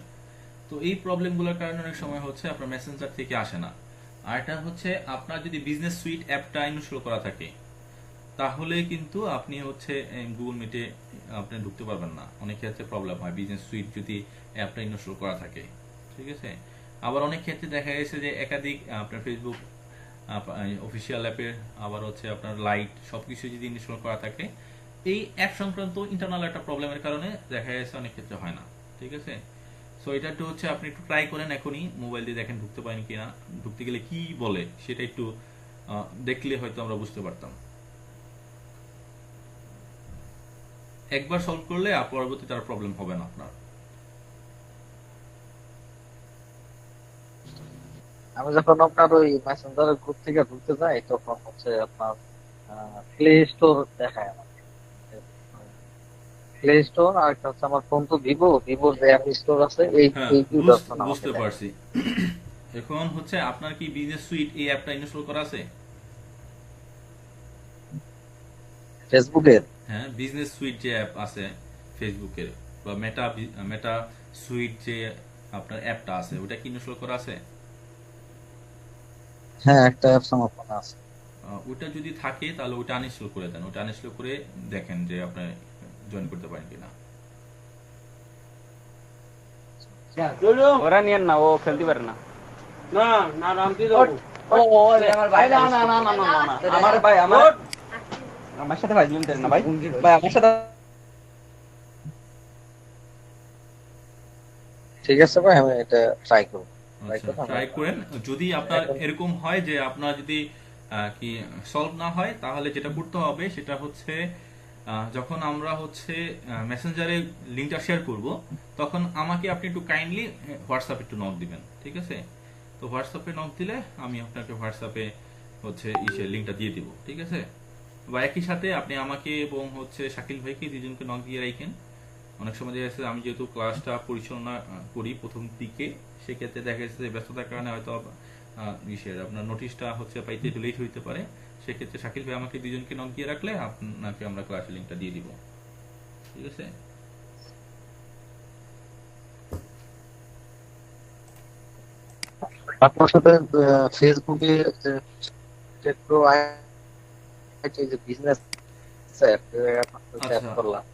Speaker 1: তো এই প্রবলেমগুলোর কারণে অনেক সময় হচ্ছে আপনার মেসেঞ্জার থেকে আসে না। আর এটা হচ্ছে আপনার যদি বিজনেস সুইট অ্যাপটা ইনস্টল করা থাকে তাহলে কিন্তু আপনি হচ্ছে গুগল মিটে আপনি ঢুকতে পারবেন না, অনেক ক্ষেত্রে প্রবলেম হয় বিজনেস সুইট যদি অ্যাপটা ইনস্টল করা থাকে। ঠিক আছে, আবার অনেক ক্ষেত্রে দেখা গেছে যে একাধিক আপনার ফেসবুক অফিসিয়াল অ্যাপের, আবার হচ্ছে আপনার লাইট সবকিছু যদি ইনস্টল করা থাকে, এই অ্যাপ সংক্রান্ত ইন্টারনাল একটা প্রবলেমের কারণে দেখা গেছে অনেক ক্ষেত্রে হয় না। ঠিক আছে, সো এটা একটু হচ্ছে আপনি একটু ট্রাই করেন, এখনই মোবাইল দিয়ে দেখেন ঢুকতে পারেন কিনা, ঢুকতে গেলে কি বলে সেটা একটু দেখলে হয়তো আমরা বুঝতে পারতাম। একবার সলভ করলে আর পরবর্তীতে আর প্রবলেম হবে না আপনার।
Speaker 3: আমি যখন আপনার ওই মেসেঞ্জার গ্রুপ থেকে ঢুকতে যাই তখন হচ্ছে আপনার প্লে স্টোর দেখায় আমার। প্লে স্টোর আর একটা হচ্ছে আমার ফোন তো ভিভোর যে অ্যাপ স্টোর আছে এই
Speaker 1: হ্যাঁ,
Speaker 3: এই দুইটা অপশন আমাকে
Speaker 1: বুঝতে
Speaker 3: দেয়।
Speaker 1: পারছি। এখন হচ্ছে আপনার কি বিজনেস সুইট এই অ্যাপটা ইনস্টল করা আছে?
Speaker 3: ফেসবুকের।
Speaker 1: হ্যাঁ, বিজনেস সুইট যে অ্যাপ আছে ফেসবুকের, বা মেটা মেটা সুইট যে আপনার অ্যাপটা আছে ওটা কি ইনস্টল করা আছে?
Speaker 3: হ্যাঁ, একটা অ্যাপস আমার ফোনে আছে।
Speaker 1: ওটা যদি থাকে তাহলে ওটা আনইনস্টল করে দেন, ওটা আনইনস্টল করে দেখেন যে আপনি জয়েন করতে পারেন কিনা।
Speaker 4: ওরা নিয়েন না, ও খেলতে পারে না।
Speaker 5: না না রামতি দাও।
Speaker 4: ও ও আমার ভাই, না না না না না না আমার ভাই, আমার সাথে ভাই জুন না ভাই, ভাই আমার সাথে।
Speaker 3: ঠিক আছে ভাই, আমি এটা ট্রাই করবো।
Speaker 1: আচ্ছা, ট্রাই করেন। যদি আপনার
Speaker 3: এখন
Speaker 1: এরকম হয় যে আপনার যদি কি সলভ না হয়, তাহলে যেটা করতে হবে সেটা হচ্ছে যখন আমরা হচ্ছে মেসেঞ্জারে লিঙ্কটা শেয়ার করব, তখন আমাকে আপনি একটু কাইন্ডলি হোয়াটসঅ্যাপে একটু নক দিবেন। ঠিক আছে, তো হোয়াটসঅ্যাপে নক দিলে আমি আপনাকে হোয়াটসঅ্যাপে হচ্ছে লিঙ্কটা দিয়ে দিব। ঠিক আছে, বা একই সাথে আপনি আমাকে এবং হচ্ছে শাকিল ভাইকে দুজনকে নক দিয়ে রাখেন। অনেক সময় দেখা যাচ্ছে আমি যেহেতু ক্লাসটা পরিচালনা করি প্রথম দিকে, সেক্ষেত্রে দেখা যাচ্ছে যে ব্যস্ততার কারণে হয়তো আপনার নোটিশটা হচ্ছে পাইতে একটু লেট হইতে পারে। সেক্ষেত্রে শাকিল ভাই আমাকে দুজনকে নক দিয়ে রাখলে আপনাকে আমরা ক্লাসের লিঙ্কটা দিয়ে দিব। ঠিক আছে,
Speaker 3: আপনার সাথে ফেসবুকে টেকপ্রো আইটি যে বিজনেস অ্যাপ অ্যাড
Speaker 1: আচ্ছা
Speaker 3: করলাম,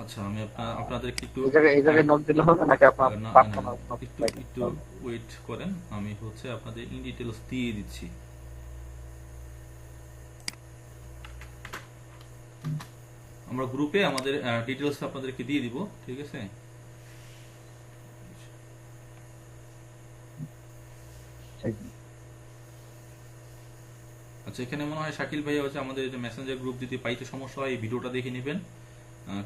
Speaker 1: আচ্ছা, আমি আপনাদেরকে একটু
Speaker 3: এই জায়গায় নোট দিলে হবে নাকি আপনার
Speaker 1: না না না,
Speaker 3: পার্সোনাল
Speaker 1: একটু একটু ওয়েট করেন, আমি হচ্ছে আপনাদের ইন ডিটেলস দিয়ে দিচ্ছি। আমরা গ্রুপে আমাদের ডিটেলস আপনাদেরকে দিয়ে দিব। ঠিক আছে, আচ্ছা, এখানে মনে হয় শাকিল ভাই হচ্ছে আমাদের মেসেঞ্জার গ্রুপ যদি পাইতে সমস্যা হয় এই ভিডিওটা দেখে নেবেন।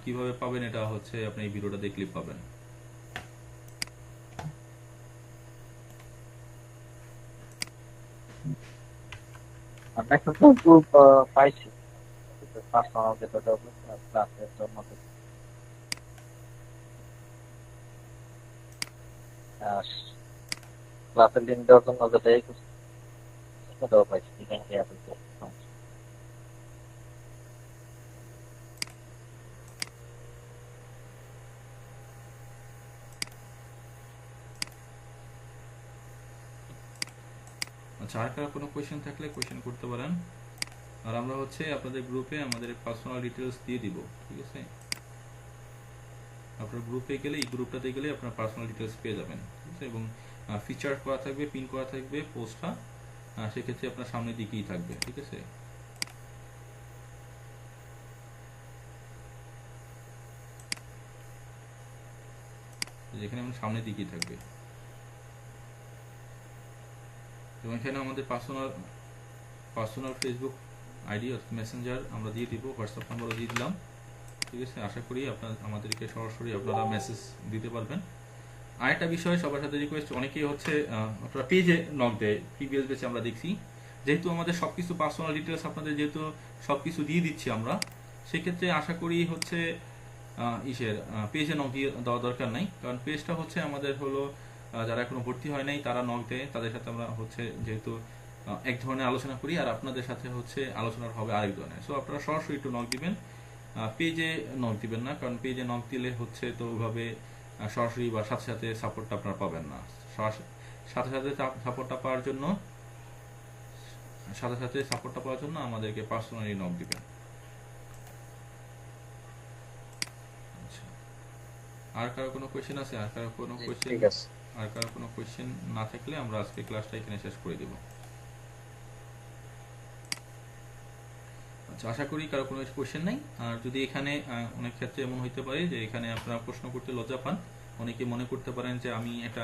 Speaker 1: কিভাবে পাবেন এটা হচ্ছে আপনি এই ভিডিওটা দেখলে পাবেন।
Speaker 3: আমি একটা তো গ্রুপ পাইছি পার্সোনাল যেটা ক্লাসের জন্য, ক্লাসের লিঙ্ক দেওয়ার জন্য যেটা সেটাও পাইছি।
Speaker 1: আচ্ছা, আর কারো কোনো কোয়েশ্চেন থাকলে কোয়েশ্চেন করতে পারেন। আর আমরা হচ্ছে আপনাদের গ্রুপে আমাদের পার্সোনাল ডিটেলস দিয়ে দিব। ঠিক আছে, আপনার গ্রুপে গেলে এই গ্রুপটাতে গেলে আপনার পার্সোনাল ডিটেলস পেয়ে যাবেন। ঠিক আছে, এবং ফিচার করা থাকবে, পিন করা থাকবে পোস্টটা, সেক্ষেত্রে আপনার সামনের দিকেই থাকবে। ঠিক আছে, যেখানে আমার সামনের দিকেই থাকবে। এবং এখানে আমাদের পার্সোনাল ফেসবুক আইডি অথবা মেসেঞ্জার আমরা দিয়ে দিব, হোয়াটসঅ্যাপ নাম্বারও দিয়ে দিলাম। ঠিক আছে, আশা করি আমাদেরকে সরাসরি আপনারা মেসেজ দিতে পারবেন। আরেকটা বিষয় সবার সাথে রিকোয়েস্ট, অনেকেই হচ্ছে আপনারা পেজে নক দেয়, প্রিভিয়াস বেচে আমরা দেখছি, যেহেতু আমাদের সবকিছু পার্সোনাল ডিটেলস আপনাদের যেহেতু সবকিছু দিয়ে দিচ্ছি আমরা, সেক্ষেত্রে আশা করি হচ্ছে পেজে নক দিয়ে দেওয়া দরকার নাই। কারণ পেজটা হচ্ছে আমাদের হলো যারা এখনো ভর্তি হয় নাই তারা নক দেয়, তাদের সাথে আমরা হচ্ছে যেহেতু এক ধরনের আলোচনা করি, আর আপনাদের সাথে হচ্ছে আলোচনা হবে আরেক ধরনের। সো আপনারা সরাসরি একটু নক দিবেন, পেজে নক দিবেন না, কারণ পেজে নক দিলে হচ্ছে তো ওইভাবে সরাসরি বা সাথে সাথে সাপোর্টটা আপনারা পাবেন না। সাথে সাথে সাপোর্টটা পাওয়ার জন্য আমাদেরকে পার্সোনালি নক দিবেন। আচ্ছা, আর কারো কোনো কোয়েশ্চেন আছে? আর কারো কোনো কোয়েশ্চেন?
Speaker 3: ঠিক আছে।
Speaker 1: আর কারো কোনো কোয়েশ্চেন না থাকলে আমরা আজকে ক্লাসটা এখানে শেষ করে দেব। আচ্ছা, আশা করি কারো কোনো কোয়েশ্চেন নাই। আর যদি এখানে অনেক ক্ষেত্রে এমন হইতে পারে যে এখানে আপনারা প্রশ্ন করতে লজ্জা পান, অনেকে মনে করতে পারেন যে আমি একটা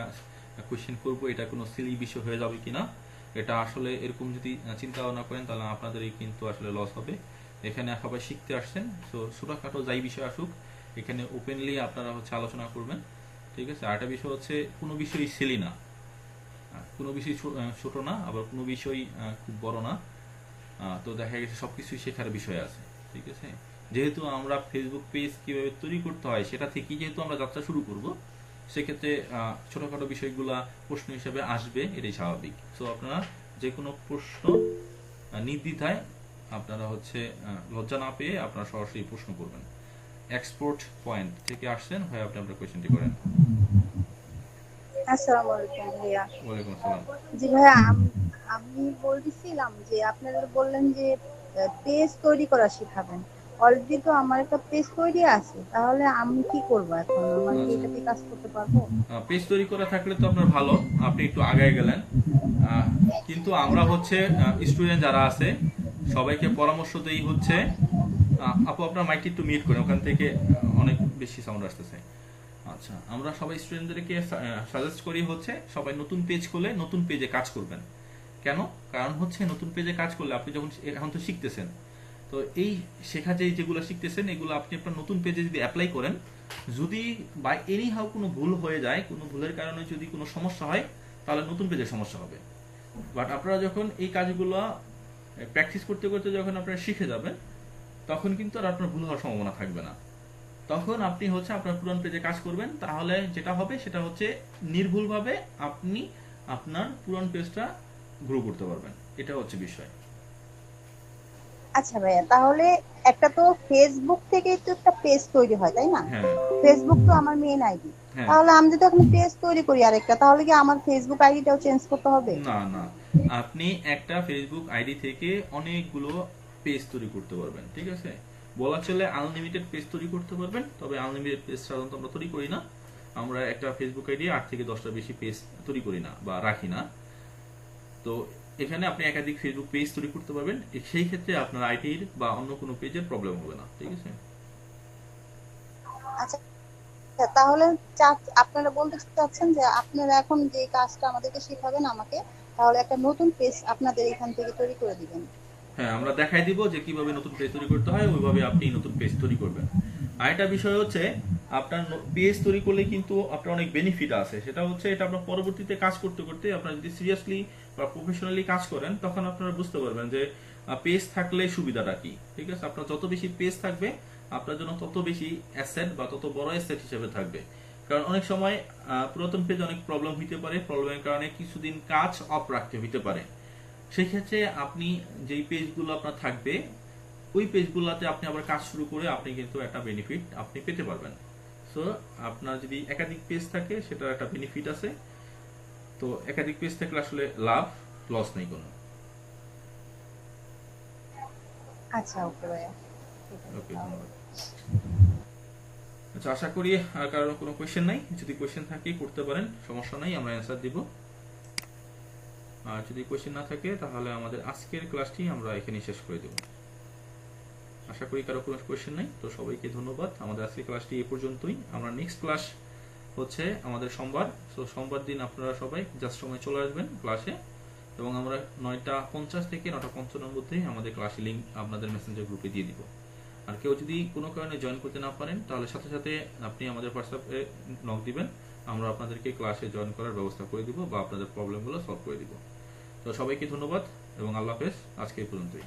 Speaker 1: কোয়েশ্চেন করব, এটা কোনো সিলি বিষয় হয়ে যাবে কিনা। এটা আসলে এরকম যদি চিন্তা ভাবনা করেন তাহলে আপনাদেরই কিন্তু আসলে লস হবে। এখানে সবাই শিখতে আসছেন, তো ছোটখাটো যাই বিষয় আসুক এখানে ওপেনলি আপনারা হচ্ছে আলোচনা করবেন। ঠিক আছে, আরেকটা বিষয় হচ্ছে কোনো বিষয়ই সিলি না, কোনো বিষয় ছোট না, আবার কোনো বিষয় খুব বড় না। তো দেখা গেছে সবকিছুই শেখার বিষয় আছে। ঠিক আছে, যেহেতু আমরা ফেসবুক পেজ কিভাবে তৈরি করতে হয় সেটা থেকেই যেহেতু আমরা যাত্রা শুরু করব, সেক্ষেত্রে ছোটখাটো বিষয়গুলা প্রশ্ন হিসেবে আসবে, এটাই স্বাভাবিক। সো আপনারা যে কোনো প্রশ্ন নির্দ্বিধায় আপনারা হচ্ছে লজ্জা না পেয়ে আপনারা সরাসরি প্রশ্ন করবেন। এক্সপোর্ট পয়েন্ট থেকে আসছেন ভাই, আপনি আপনার কোয়েশ্চেনটি করেন।
Speaker 6: আসসালামু আলাইকুম ভাইয়া।
Speaker 1: ওয়ালাইকুম আসসালাম।
Speaker 6: জি ভাইয়া, আমি বলতেছিলাম যে আপনারা বললেন যে পেজ তৈরি করা শেখাবেন। অলরেডি তো আমার একটা পেজ তৈরি আছে, তাহলে আমি কি করব এখন? আমার কি এটাতে কাজ করতে পারবো?
Speaker 1: পেজ তৈরি করা থাকলে তো আপনার ভালো, আপনি একটু আগায় গেলেন। কিন্তু আমরা হচ্ছে স্টুডেন্ট যারা আছে সবাইকে পরামর্শ দেই হচ্ছে, আপু আপনার মাইকটি একটু মিউট করেন, ওখান থেকে অনেক বেশি সাউন্ড আসতেছে। আচ্ছা, আমরা সবাই স্টুডেন্টদেরকে সাজেস্ট করি হচ্ছে সবাই নতুন পেজ খুলে নতুন পেজে কাজ করবেন। কেন? কারণ হচ্ছে নতুন পেজে কাজ করলে আপনি যখন এখন তো শিখতেছেন, তো এই শেখা যেগুলো শিখতেছেন এগুলো আপনি আপনার নতুন পেজে যদি অ্যাপ্লাই করেন, যদি বাই এনি হাউ কোনো ভুল হয়ে যায়, কোনো ভুলের কারণে যদি কোনো সমস্যা হয়, তাহলে নতুন পেজে সমস্যা হবে। বাট আপনারা যখন এই কাজগুলো প্র্যাকটিস করতে করতে যখন আপনারা শিখে যাবেন, তখন কিন্তু আর আপনার ভুল হওয়ার সম্ভাবনা থাকবে না। তখন আপনি হচ্ছে আপনার পুরান পেজে কাজ করবেন, তাহলে যেটা হবে সেটা হচ্ছে নির্ভুলভাবে আপনি আপনার পুরান পেজটা গ্রো করতে পারবেন। এটা হচ্ছে বিষয়।
Speaker 6: আচ্ছা ভাইয়া, তাহলে একটা তো ফেসবুক থেকেই তো একটা পেজ তৈরি হয়, তাই না?
Speaker 1: হ্যাঁ
Speaker 6: ফেসবুক তো আমার মেইন আইডি।
Speaker 1: হ্যাঁ।
Speaker 6: তাহলে আমি যদি এখন পেজ তৈরি করি আরেকটা, তাহলে কি আমার ফেসবুক আইডিটাও চেঞ্জ করতে হবে?
Speaker 1: না না, আপনি একটা ফেসবুক আইডি থেকে অনেকগুলো পেজ তৈরি করতে পারবেন। ঠিক আছে, বলা চলে আনলিমিটেড পেজ তৈরি করতে পারবেন, তবে আনলিমিটেড পেজ সাধারণত আমরা তৈরি করি না। আমরা একটা ফেসবুক আইডি 8 থেকে 10টা বেশি পেজ তৈরি করি না বা রাখি না। তো এখানে আপনি একাধিক ফেসবুক পেজ তৈরি করতে পারবেন, সেই ক্ষেত্রে আপনার আইডির বা অন্য কোনো পেজের প্রবলেম হবে না। ঠিক আছে,
Speaker 6: আচ্ছা, তাহলে আপনারা বলতে চাচ্ছেন যে আপনারা এখন যে কাজটা আমাদেরকে শেখাবেন আমাকে, তাহলে একটা নতুন পেজ আপনাদের এখান থেকে তৈরি করে দিবেন।
Speaker 1: হ্যাঁ, আমরা দেখাই দিব যে কিভাবে নতুন পেজ তৈরি করতে হয়, ওইভাবে আপনি নতুন পেজ তৈরি করবেন। আরেকটা বিষয় হচ্ছে আপনার পেজ তৈরি করলে কিন্তু আপনার অনেক বেনিফিট আছে। সেটা হচ্ছে এটা আপনার পরবর্তীতে কাজ করতে করতে আপনার যদি সিরিয়াসলি বা প্রফেশনালি কাজ করেন, তখন আপনারা বুঝতে পারবেন যে পেজ থাকলে সুবিধাটা কি। ঠিক আছে, আপনার যত বেশি পেজ থাকবে আপনার জন্য তত বেশি অ্যাসেট বা তত বড় অ্যাসেট হিসেবে থাকবে। কারণ অনেক সময় পুরাতন পেজ অনেক প্রবলেম হইতে পারে, প্রবলেমের কারণে কিছুদিন কাজ অফ রাখতে হইতে পারে। সেই ক্ষেত্রে আপনি যেই পেজগুলো আপনার থাকবে, ওই পেজগুলোতে আপনি আবার কাজ শুরু করে আপনি কিন্তু একটা বেনিফিট আপনি পেতে পারবেন। সো আপনার যদি একাধিক পেজ থাকে সেটার একটা বেনিফিট আছে। তো একাধিক পেজ থাকলে আসলে লাভ লস নেই কোনো।
Speaker 6: আচ্ছা, ওকে ভাইয়া।
Speaker 1: ওকে, ধন্যবাদ। আচ্ছা, আশা করি আর কারোর কোনো কোয়েশ্চেন নাই। যদি কোয়েশ্চেন থাকে করতে পারেন, সমস্যা নাই, আমরা অ্যান্সার দিব। আর যদি কোয়েশ্চেন না থাকে তাহলে আমাদের আজকের ক্লাসটি আমরা এখানেই শেষ করে দেব। আশা করি কারো কোনো কোয়েশ্চেন নাই। তো সবাইকে ধন্যবাদ। আমাদের আজকের ক্লাসটি এই পর্যন্তই। আমরা নেক্সট ক্লাস হচ্ছে আমাদের সোমবার। সো সোমবার দিন আপনারা সবাই জাস্ট সময় চলে আসবেন ক্লাসে, এবং আমরা 9:50 থেকে 9:55 মধ্যে আমাদের ক্লাসে লিঙ্ক আপনাদের মেসেঞ্জার গ্রুপে দিয়ে দিব। আর কেউ যদি কোনো কারণে জয়েন করতে না পারেন তাহলে সাথে সাথে আপনি আমাদের হোয়াটসঅ্যাপে নক দিবেন, আমরা আপনাদেরকে ক্লাসে জয়েন করার ব্যবস্থা করে দিব বা আপনাদের প্রবলেমগুলো সলভ করে দিব। তো সবাইকে ধন্যবাদ এবং আল্লাহ হাফেজ, আজকে এই পর্যন্তই।